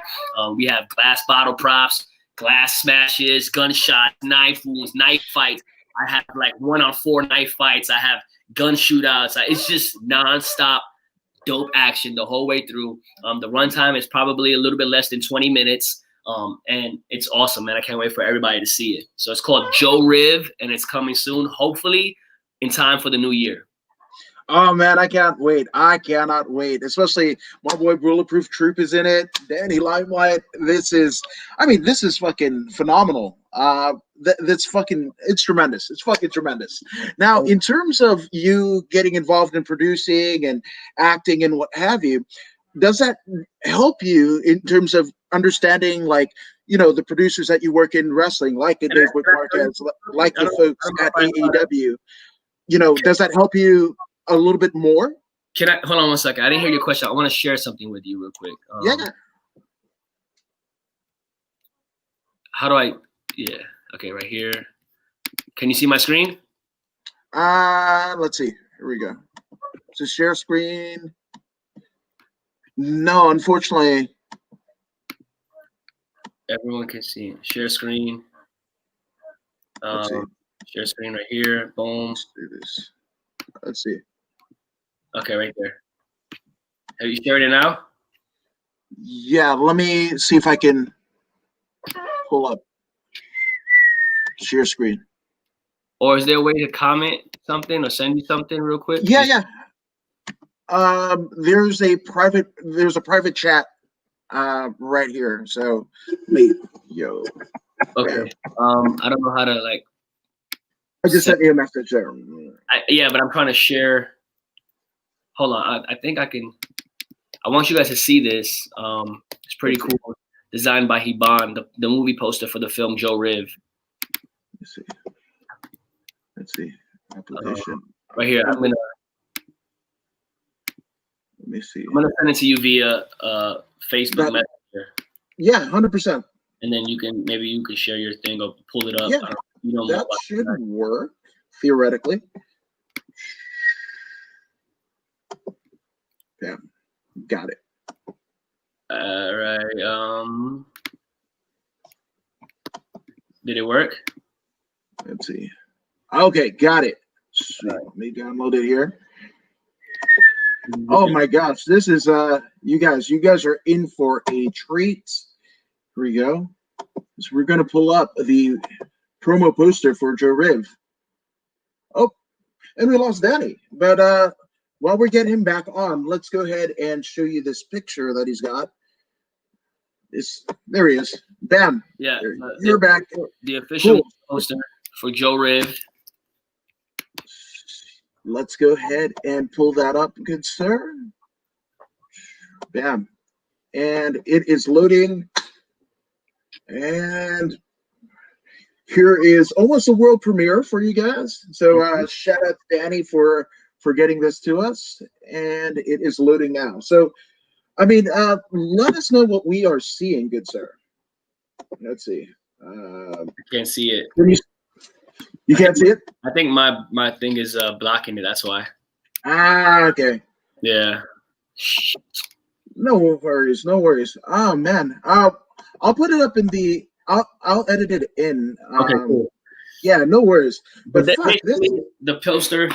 [SPEAKER 2] We have glass bottle props, glass smashes, gunshots, knife wounds, knife fights. I have like 1-on-4 knife fights. I have gun shootouts. It's just nonstop dope action the whole way through. The runtime is probably a little bit less than 20 minutes. And it's awesome, man. I can't wait for everybody to see it. So it's called Joe Riv, and it's coming soon, hopefully in time for the new year.
[SPEAKER 1] Oh man, I can't wait. I cannot wait. Especially my boy Bulletproof Troop is in it. Danny Limelight. This is fucking phenomenal. It's tremendous. It's fucking tremendous. Now, in terms of you getting involved in producing and acting and what have you, does that help you in terms of understanding, like, you know, the producers that you work in wrestling, like the Dave Marquez, like the folks at AEW? You know, does that help you a little bit more?
[SPEAKER 2] Can I hold on 1 second? I didn't hear your question. I want to share something with you real quick.
[SPEAKER 1] Yeah.
[SPEAKER 2] How do I? Yeah. Okay, right here. Can you see my screen?
[SPEAKER 1] Let's see. Here we go. So share screen. No, unfortunately.
[SPEAKER 2] Everyone can see. Share screen. Share screen right here. Boom.
[SPEAKER 1] Let's do this. Let's see.
[SPEAKER 2] Okay, right there. Have you shared it now?
[SPEAKER 1] Yeah, let me see if I can pull up share screen.
[SPEAKER 2] Or is there a way to comment something or send you something real quick?
[SPEAKER 1] Yeah. There's a private chat right here. So Okay.
[SPEAKER 2] I don't know how to like.
[SPEAKER 1] I just sent you a message there.
[SPEAKER 2] Yeah, but I'm trying to share. Hold on. I think I can. I want you guys to see this. It's pretty cool. Designed by Hiban, the movie poster for the film Joe Riv.
[SPEAKER 1] Let's see. Application.
[SPEAKER 2] Right here.
[SPEAKER 1] Let me see.
[SPEAKER 2] I'm gonna send it to you via Facebook Messenger.
[SPEAKER 1] Yeah, 100%.
[SPEAKER 2] And then you can share your thing or pull it up.
[SPEAKER 1] Yeah, that should work. theoretically. Yeah, got it.
[SPEAKER 2] All right. Did it work?
[SPEAKER 1] Let's see. Okay, got it. Sweet. Let me download it here. Oh my gosh, this is you guys are in for a treat. Here we go. So we're gonna pull up the promo poster for Joe Riv. Oh, and we lost Danny. But while we're getting him back on, let's go ahead and show you this picture that he's got. There he is. Bam.
[SPEAKER 2] Yeah.
[SPEAKER 1] You're back.
[SPEAKER 2] The official
[SPEAKER 1] Cool.
[SPEAKER 2] poster for Joe Riv.
[SPEAKER 1] Let's go ahead and pull that up, good sir. Bam. And it is loading. And here is almost a world premiere for you guys. So shout out to Danny for getting this to us. And it is loading now. So, I mean, let us know what we are seeing, good sir. Let's see.
[SPEAKER 2] I can't see it.
[SPEAKER 1] You can't see it?
[SPEAKER 2] I think my thing is blocking it. That's why.
[SPEAKER 1] Ah, okay.
[SPEAKER 2] Yeah.
[SPEAKER 1] No worries. No worries. Oh man. I'll put it up in the. I'll edit it in.
[SPEAKER 2] Okay. Cool.
[SPEAKER 1] Yeah. No worries. But
[SPEAKER 2] the poster.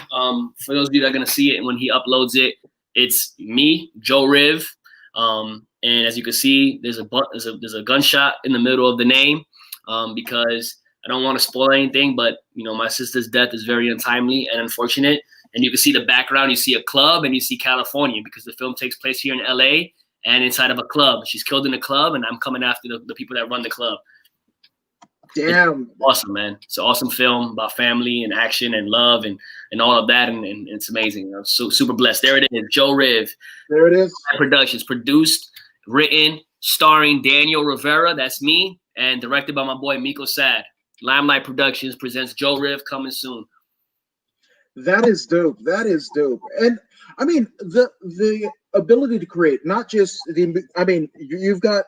[SPEAKER 2] For those of you that are gonna see it when he uploads it, it's me, Joe Riv. And as you can see, there's a gunshot in the middle of the name. Because I don't want to spoil anything, but you know, my sister's death is very untimely and unfortunate. And you can see the background, you see a club and you see California because the film takes place here in LA and inside of a club. She's killed in a club and I'm coming after the people that run the club.
[SPEAKER 1] Damn.
[SPEAKER 2] It's awesome, man. It's an awesome film about family and action and love and all of that. And it's amazing. I'm so super blessed. There it is. Joe Riv.
[SPEAKER 1] There it is.
[SPEAKER 2] Productions produced, written, starring Daniel Rivera. That's me. And directed by my boy Miko Sad. Limelight Productions presents Joe Riv, coming soon.
[SPEAKER 1] That is dope. That is dope. And I mean the ability to create, not just you've got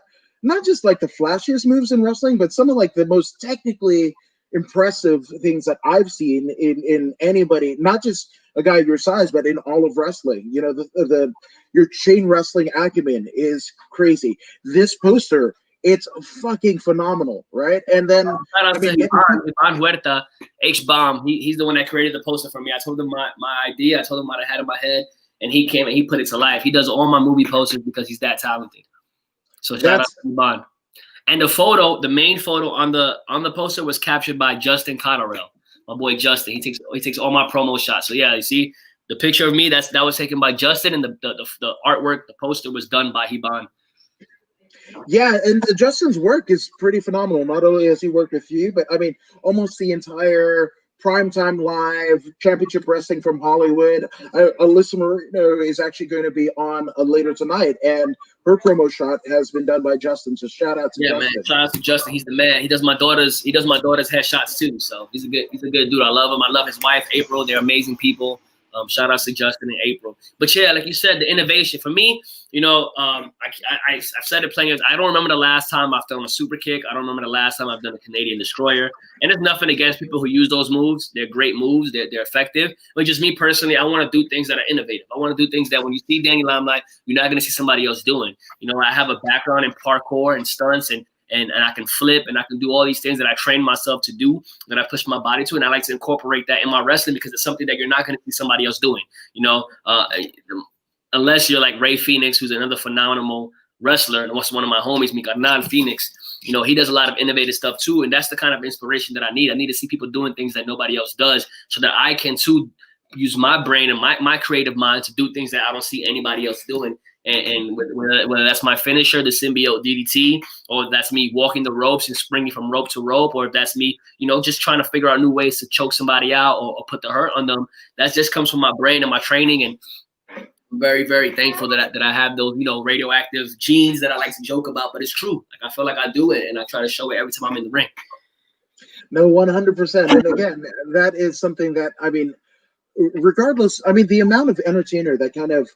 [SPEAKER 1] not just like the flashiest moves in wrestling, but some of like the most technically impressive things that I've seen in anybody, not just a guy your size, but in all of wrestling. You know, your chain wrestling acumen is crazy. This poster, it's fucking phenomenal, right? And then
[SPEAKER 2] Ivan Huerta, H-Bomb, he's the one that created the poster for me. I told him my idea. I told him what I had in my head, and he came and he put it to life. He does all my movie posters because he's that talented. So shout out to Ivan. And the main photo on the poster was captured by Justin Cotterell, my boy Justin. He takes all my promo shots. So yeah, you see the picture of me that was taken by Justin, and the artwork, the poster was done by Ivan.
[SPEAKER 1] Yeah, and Justin's work is pretty phenomenal. Not only has he worked with you, but I mean, almost the entire Primetime Live, Championship Wrestling from Hollywood. Alyssa Marino is actually going to be on later tonight, and her promo shot has been done by Justin. So shout out to Justin.
[SPEAKER 2] Man, shout out to Justin. He's the man. He does my daughter's headshots too. So he's a good dude. I love him. I love his wife April. They're amazing people. Shout out to Justin and April. But yeah, like you said, the innovation for me, you know, I've said it plenty. I don't remember the last time I've done a super kick. I don't remember the last time I've done a Canadian destroyer. And there's nothing against people who use those moves. They're great moves. They're effective. But just me personally, I want to do things that are innovative. I want to do things that when you see Danny Limelight, you're not going to see somebody else doing. You know, I have a background in parkour and stunts and I can flip and I can do all these things that I train myself to do, that I push my body to, and I like to incorporate that in my wrestling because it's something that you're not going to see somebody else doing. You know, unless you're like Ray Phoenix, who's another phenomenal wrestler, and one of my homies, Mikarnal Phoenix. You know, he does a lot of innovative stuff too, and that's the kind of inspiration that I need. I need to see people doing things that nobody else does, so that I can too use my brain and my creative mind to do things that I don't see anybody else doing. And whether that's my finisher, the symbiote DDT, or that's me walking the ropes and springing from rope to rope, or if that's me, you know, just trying to figure out new ways to choke somebody out or put the hurt on them, that just comes from my brain and my training. And I'm very, very thankful that I have those, you know, radioactive genes that I like to joke about, but it's true. Like I feel like I do it, and I try to show it every time I'm in the ring.
[SPEAKER 1] No, 100%. And again, that is something that, I mean, regardless, I mean, the amount of entertainer that kind of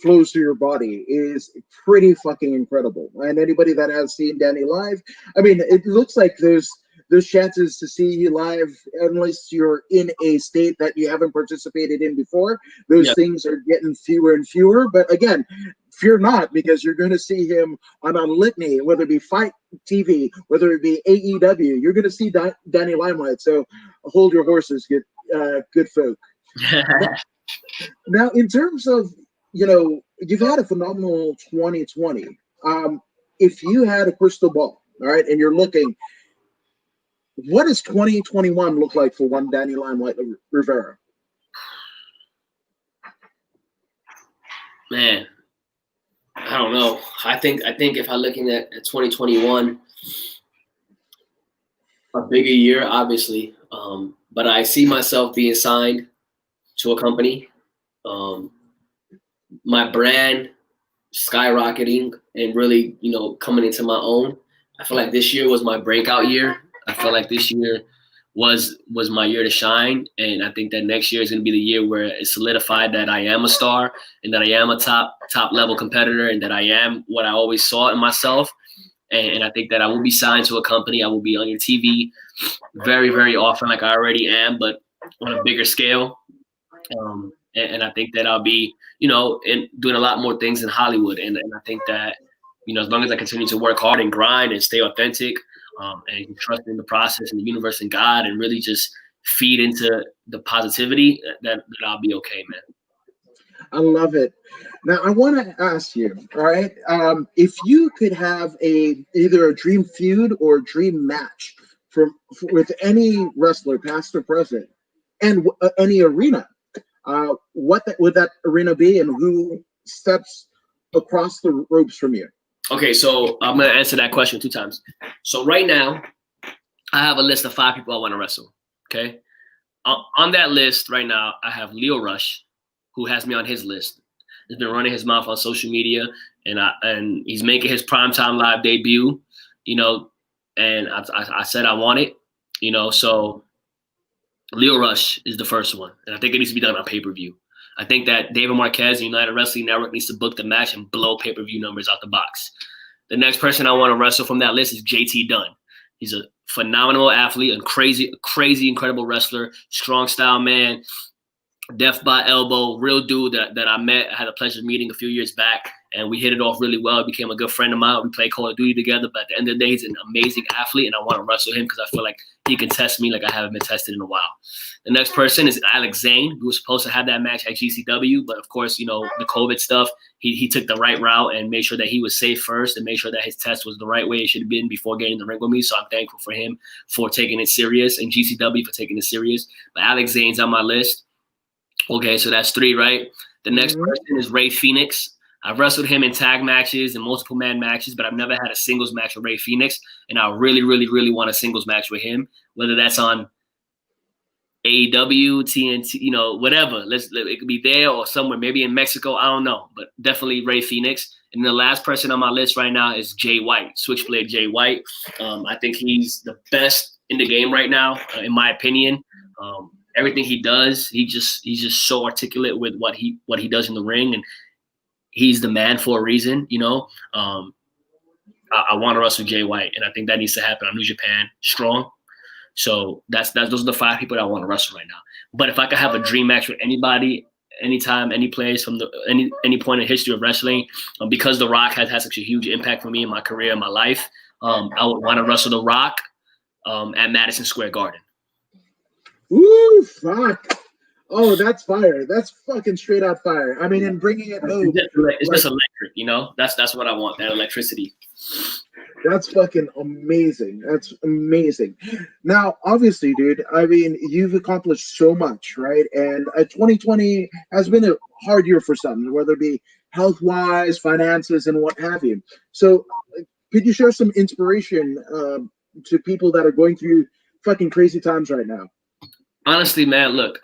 [SPEAKER 1] flows through your body is pretty fucking incredible. And anybody that has seen Danny live, I mean, it looks like there's those chances to see you live, unless you're in a state that you haven't participated in before, those
[SPEAKER 2] Yeah.
[SPEAKER 1] things are getting fewer and fewer. But again, fear not, because you're going to see him on a litany, whether it be Fight TV, whether it be AEW. You're going to see Danny Limelight. So hold your horses, good folk. Now, in terms of, you've had a phenomenal 2020. If you had a crystal ball, all right, and you're looking, what does 2021 look like for one Danny Limelight Rivera?
[SPEAKER 2] Man, I don't know. I think if I'm looking at 2021, a bigger year, obviously. But I see myself being signed to a company. My brand skyrocketing and really, coming into my own. I feel like this year was my breakout year. I feel like this year was my year to shine, and I think that next year is going to be the year where it's solidified that I am a star and that I am a top level competitor and that I am what I always saw in myself. And I think that I will be signed to a company. I will be on your TV very, very often, like I already am, but on a bigger scale. And I think that I'll be, doing a lot more things in Hollywood. And I think that, as long as I continue to work hard and grind and stay authentic, and trust in the process and the universe and God, and really just feed into the positivity, that I'll be okay, man.
[SPEAKER 1] I love it. Now, I want to ask you, all right, if you could have either a dream feud or a dream match with any wrestler, past or present, and any arena, what would that arena be, and who steps across the ropes from you?
[SPEAKER 2] Okay, so I'm going to answer that question 2 times. So right now, I have a list of 5 people I want to wrestle, okay? On that list right now, I have Leo Rush, who has me on his list. He's been running his mouth on social media, and he's making his primetime live debut, and I said I want it, so Leo Rush is the first one, and I think it needs to be done on pay-per-view. I think that David Marquez and United Wrestling Network needs to book the match and blow pay-per-view numbers out the box. The next person I want to wrestle from that list is JT Dunn. He's a phenomenal athlete, a crazy, incredible wrestler, strong style man, death by elbow, real dude that I met. I had the pleasure of meeting a few years back, and we hit it off really well. He became a good friend of mine. We played Call of Duty together, but at the end of the day, he's an amazing athlete, and I want to wrestle him because I feel like he can test me like I haven't been tested in a while. The next person is Alex Zane, who was supposed to have that match at GCW, but of course, the COVID stuff, he took the right route and made sure that he was safe first and made sure that his test was the right way it should have been before getting in the ring with me. So I'm thankful for him for taking it serious, and GCW for taking it serious. But Alex Zane's on my list. Okay, so that's 3, right? The next person is Ray Phoenix. I've wrestled him in tag matches and multiple man matches, but I've never had a singles match with Ray Phoenix, and I really, really, really want a singles match with him, whether that's on AEW, TNT, whatever. It could be there or somewhere, maybe in Mexico. I don't know, but definitely Ray Phoenix. And the last person on my list right now is Jay White, Switchblade Jay White. I think he's the best in the game right now, in my opinion. Everything he does, he's just so articulate with what he does in the ring, and he's the man for a reason. I want to wrestle Jay White, and I think that needs to happen on New Japan Strong. So those are the 5 people that I want to wrestle right now. But if I could have a dream match with anybody, anytime, any place from any point in history of wrestling, because The Rock has had such a huge impact for me in my career and my life, I would want to wrestle The Rock at Madison Square Garden.
[SPEAKER 1] Ooh, fuck. Oh, that's fire. That's fucking straight out fire. I mean, and bringing it home.
[SPEAKER 2] It's just electric, That's what I want, that electricity.
[SPEAKER 1] That's fucking amazing. That's amazing. Now, obviously, dude, I mean, you've accomplished so much, right? And 2020 has been a hard year for some, whether it be health-wise, finances, and what have you. So could you share some inspiration to people that are going through fucking crazy times right now?
[SPEAKER 2] Honestly, man, look,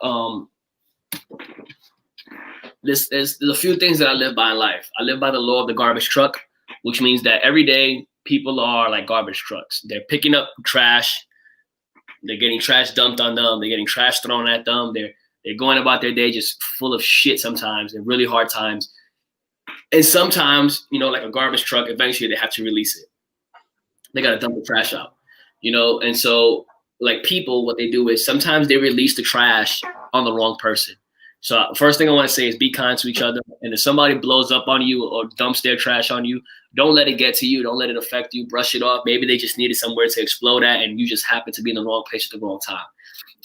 [SPEAKER 2] there's a few things that I live by in life. I live by the law of the garbage truck, which means that every day people are like garbage trucks. They're picking up trash. They're getting trash dumped on them. They're getting trash thrown at them. They're going about their day just full of shit sometimes and really hard times. And sometimes, like a garbage truck, eventually they have to release it. They got to dump the trash out. you know. And so like people, what they do is sometimes they release the trash on the wrong person. So first thing I want to say is be kind to each other. And if somebody blows up on you or dumps their trash on you, don't let it get to you. Don't let it affect you. Brush it off. Maybe they just needed somewhere to explode at, and you just happen to be in the wrong place at the wrong time.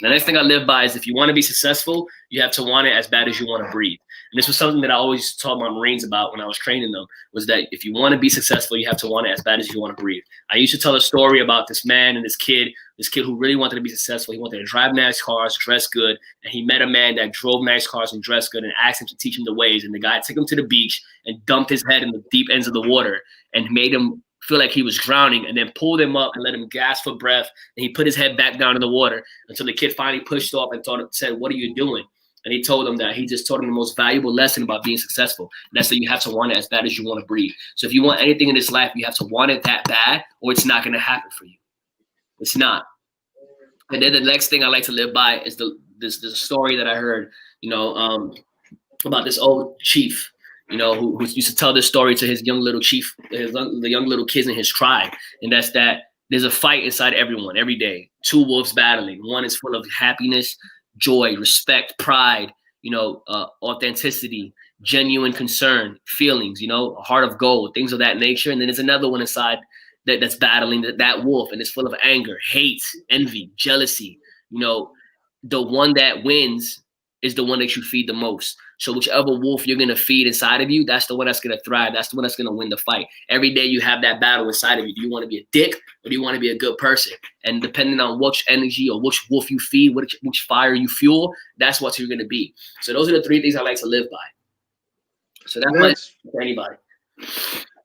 [SPEAKER 2] The next thing I live by is if you want to be successful, you have to want it as bad as you want to breathe. And this was something that I always taught my Marines about when I was training them, was that if you want to be successful, you have to want it as bad as you want to breathe. I used to tell a story about this man and this kid who really wanted to be successful. He wanted to drive nice cars, dress good, and he met a man that drove nice cars and dressed good and asked him to teach him the ways. And the guy took him to the beach and dumped his head in the deep ends of the water and made him feel like he was drowning, and then pulled him up and let him gasp for breath. And he put his head back down in the water until the kid finally pushed off and said, "What are you doing?" And he told him that he just taught him the most valuable lesson about being successful. And that's that you have to want it as bad as you want to breathe. So if you want anything in this life, you have to want it that bad, or it's not going to happen for you. It's not. And then the next thing I like to live by is this story that I heard, about this old chief, who used to tell this story to his young little chief, the young little kids in his tribe. And that's that there's a fight inside everyone every day. Two wolves battling. One is full of happiness, joy, respect, pride, authenticity, genuine concern, feelings, a heart of gold, things of that nature. And then there's another one inside that's battling that wolf, and it's full of anger, hate, envy, jealousy. The one that wins is the one that you feed the most. So whichever wolf you're going to feed inside of you, that's the one that's going to thrive. That's the one that's going to win the fight. Every day you have that battle inside of you. Do you want to be a dick, or do you want to be a good person? And depending on which energy or which wolf you feed, which fire you fuel, that's what you're going to be. So those are the three things I like to live by. So that's for anybody.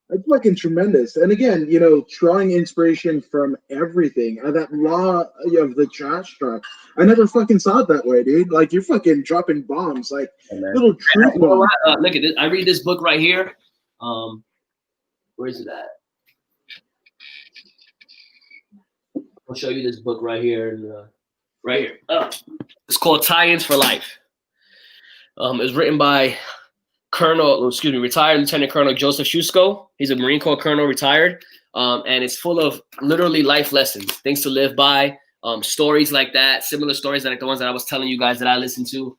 [SPEAKER 1] That's fucking tremendous. And again, drawing inspiration from everything. That law of the trash truck. I never fucking saw it that way, dude. Like, you're fucking dropping bombs, like little truth bombs.
[SPEAKER 2] Look at this. I read this book right here. Where is it at? I'll show you this book right here. Right here. It's called Tie-ins for Life. It's written by retired Lieutenant Colonel Joseph Shusko. He's a Marine Corps colonel, retired. And it's full of literally life lessons, things to live by, stories like that, similar stories like the ones that I was telling you guys that I listen to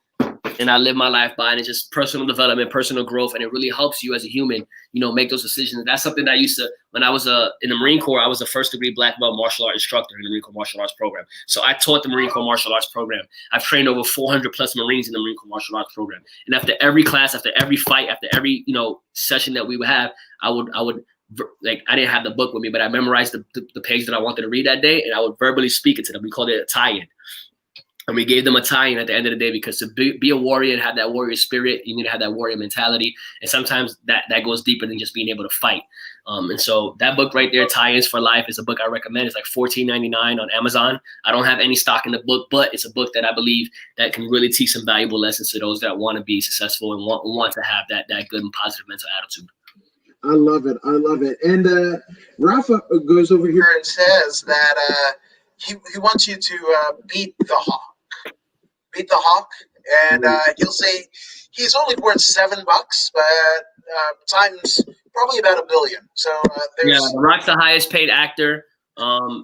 [SPEAKER 2] and I live my life by. And it's just personal development, personal growth, and it really helps you as a human, make those decisions. And that's something that I used to, when I was in the Marine Corps, I was a first-degree black belt martial arts instructor in the Marine Corps martial arts program. So I taught the Marine Corps martial arts program. I've trained over 400 plus Marines in the Marine Corps martial arts program. And after every class, after every fight, after every, session that we would have, I would I didn't have the book with me, but I memorized the page that I wanted to read that day, and I would verbally speak it to them. We called it a tie-in. And we gave them a tie-in at the end of the day, because to be a warrior and have that warrior spirit, you need to have that warrior mentality. And sometimes that goes deeper than just being able to fight. And so that book right there, Tie-ins for Life, is a book I recommend. It's like $14.99 on Amazon. I don't have any stock in the book, but it's a book that I believe that can really teach some valuable lessons to those that want to be successful and want to have that good and positive mental attitude.
[SPEAKER 1] I love it. I love it. And Rafa goes over here and says that he wants you to beat the Hawk. Beat the Hawk. And he'll say he's only worth $7, but times probably about $1 billion. So there's...
[SPEAKER 2] The Rock's the highest paid actor.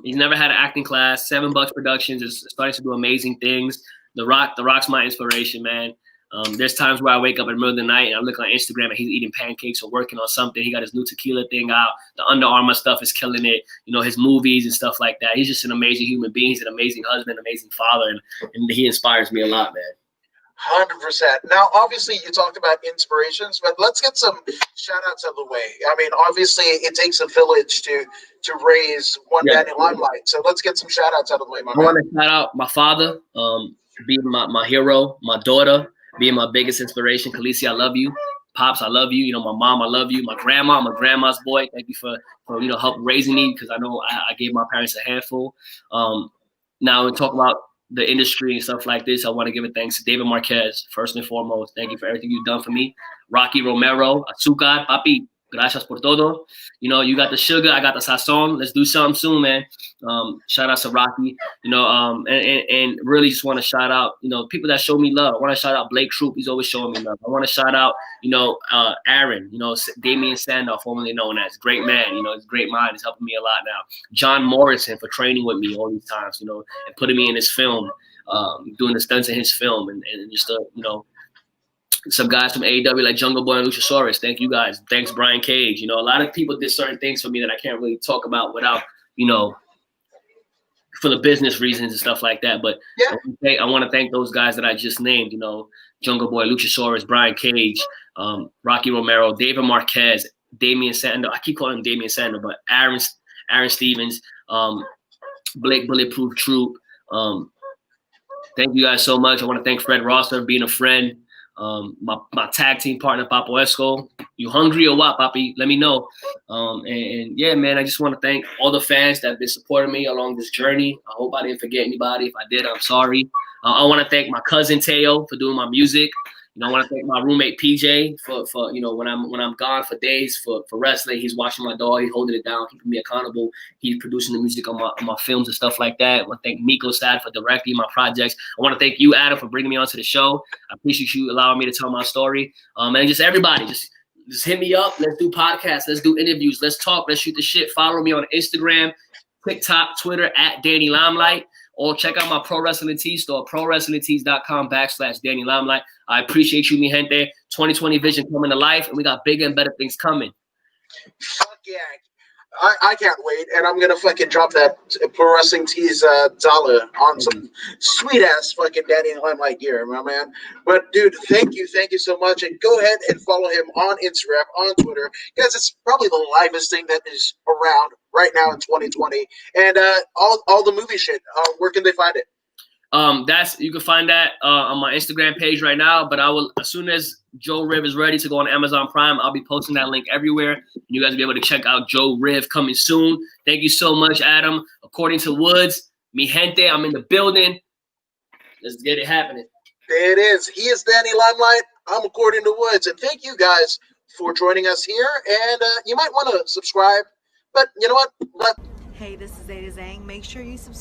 [SPEAKER 2] He's never had an acting class. $7 Productions is starting to do amazing things. The Rock's my inspiration, man. There's times where I wake up in the middle of the night and I look on Instagram and he's eating pancakes or working on something. He got his new tequila thing out. The Under Armour stuff is killing it. His movies and stuff like that. He's just an amazing human being. He's an amazing husband, amazing father, and he inspires me a lot, man.
[SPEAKER 1] 100%. Now, obviously, you talked about inspirations, but let's get some shout-outs out of the way. I mean, obviously, it takes a village to raise one man in Limelight. So let's get some shout-outs out of the way, my man.
[SPEAKER 2] I want to shout out my father, being my hero, my daughter, being my biggest inspiration. Khaleesi, I love you. Pops, I love you. My mom, I love you. My grandma, I'm a grandma's boy. Thank you for help raising me, because I know I gave my parents a handful. Now, we talk about the industry and stuff like this, I want to give a thanks to David Marquez, first and foremost. Thank you for everything you've done for me. Rocky Romero, Azúcar, Papi. Gracias por todo. You know, you got the sugar, I got the sazon. Let's do something soon, man. Shout out to Rocky. You know, and really just want to shout out, you know, people that show me love. I want to shout out Blake Troop. He's always showing me love. I want to shout out, you know, Aaron, you know, Damian Sandow, formerly known as. Great man, you know, his great mind is helping me a lot now. John Morrison for training with me all these times, you know, and putting me in his film, doing the stunts in his film, and just, you know, some guys from AEW like Jungle Boy and Luchasaurus. Thank you guys. Thanks, Brian Cage. You know, a lot of people did certain things for me that I can't really talk about without, you know, for the business reasons and stuff like that. But
[SPEAKER 1] yeah.
[SPEAKER 2] I want to thank those guys that I just named, you know, Jungle Boy, Luchasaurus, Brian Cage, Rocky Romero, David Marquez, Damian Sandow. I keep calling him Damian Sandow, but Aaron Stevens, Blake Bulletproof Troop. Thank you guys so much. I want to thank Fred Rosser for being a friend. My tag team partner, Papo Esco. You hungry or what, Papi? Let me know. And yeah, man, I just want to thank all the fans that have been supporting me along this journey. I hope I didn't forget anybody. If I did, I'm sorry. I want to thank my cousin Teo for doing my music. You know, I want to thank my roommate PJ for you know, when I'm gone for days for wrestling, he's watching my dog, he's holding it down, keeping me accountable. He's producing the music on my films and stuff like that. I want to thank Miko Sad for directing my projects. I want to thank you, Adam, for bringing me onto the show. I appreciate you allowing me to tell my story. And just everybody, just hit me up. Let's do podcasts. Let's do interviews. Let's talk. Let's shoot the shit. Follow me on Instagram, TikTok, Twitter at Danny Limelight. Or check out my Pro Wrestling Tees store, prowrestlingtees.com/Danny Limelight. I appreciate you, mi gente. 2020 vision coming to life, and we got bigger and better things coming.
[SPEAKER 1] Fuck yeah. I can't wait, and I'm gonna fucking drop that Pro Wrestling Tees dollar on some sweet ass fucking Danny Limelight gear, my man. But dude, thank you so much, and go ahead and follow him on Instagram, on Twitter, because it's probably the livest thing that is around right now in 2020. And all the movie shit. Where can they find it?
[SPEAKER 2] You can find that on my Instagram page right now, but I will, as soon as Joe Riv is ready to go on Amazon Prime, I'll be posting that link everywhere. You guys will be able to check out Joe Riv coming soon. Thank you so much, Adam. According to Woods, mi gente, I'm in the building. Let's get it happening.
[SPEAKER 1] There it is. He is Danny Limelight. I'm According to Woods. And thank you guys for joining us here. And you might want to subscribe, but you know what?
[SPEAKER 3] Hey, this is Zeta Zhang. Make sure you subscribe.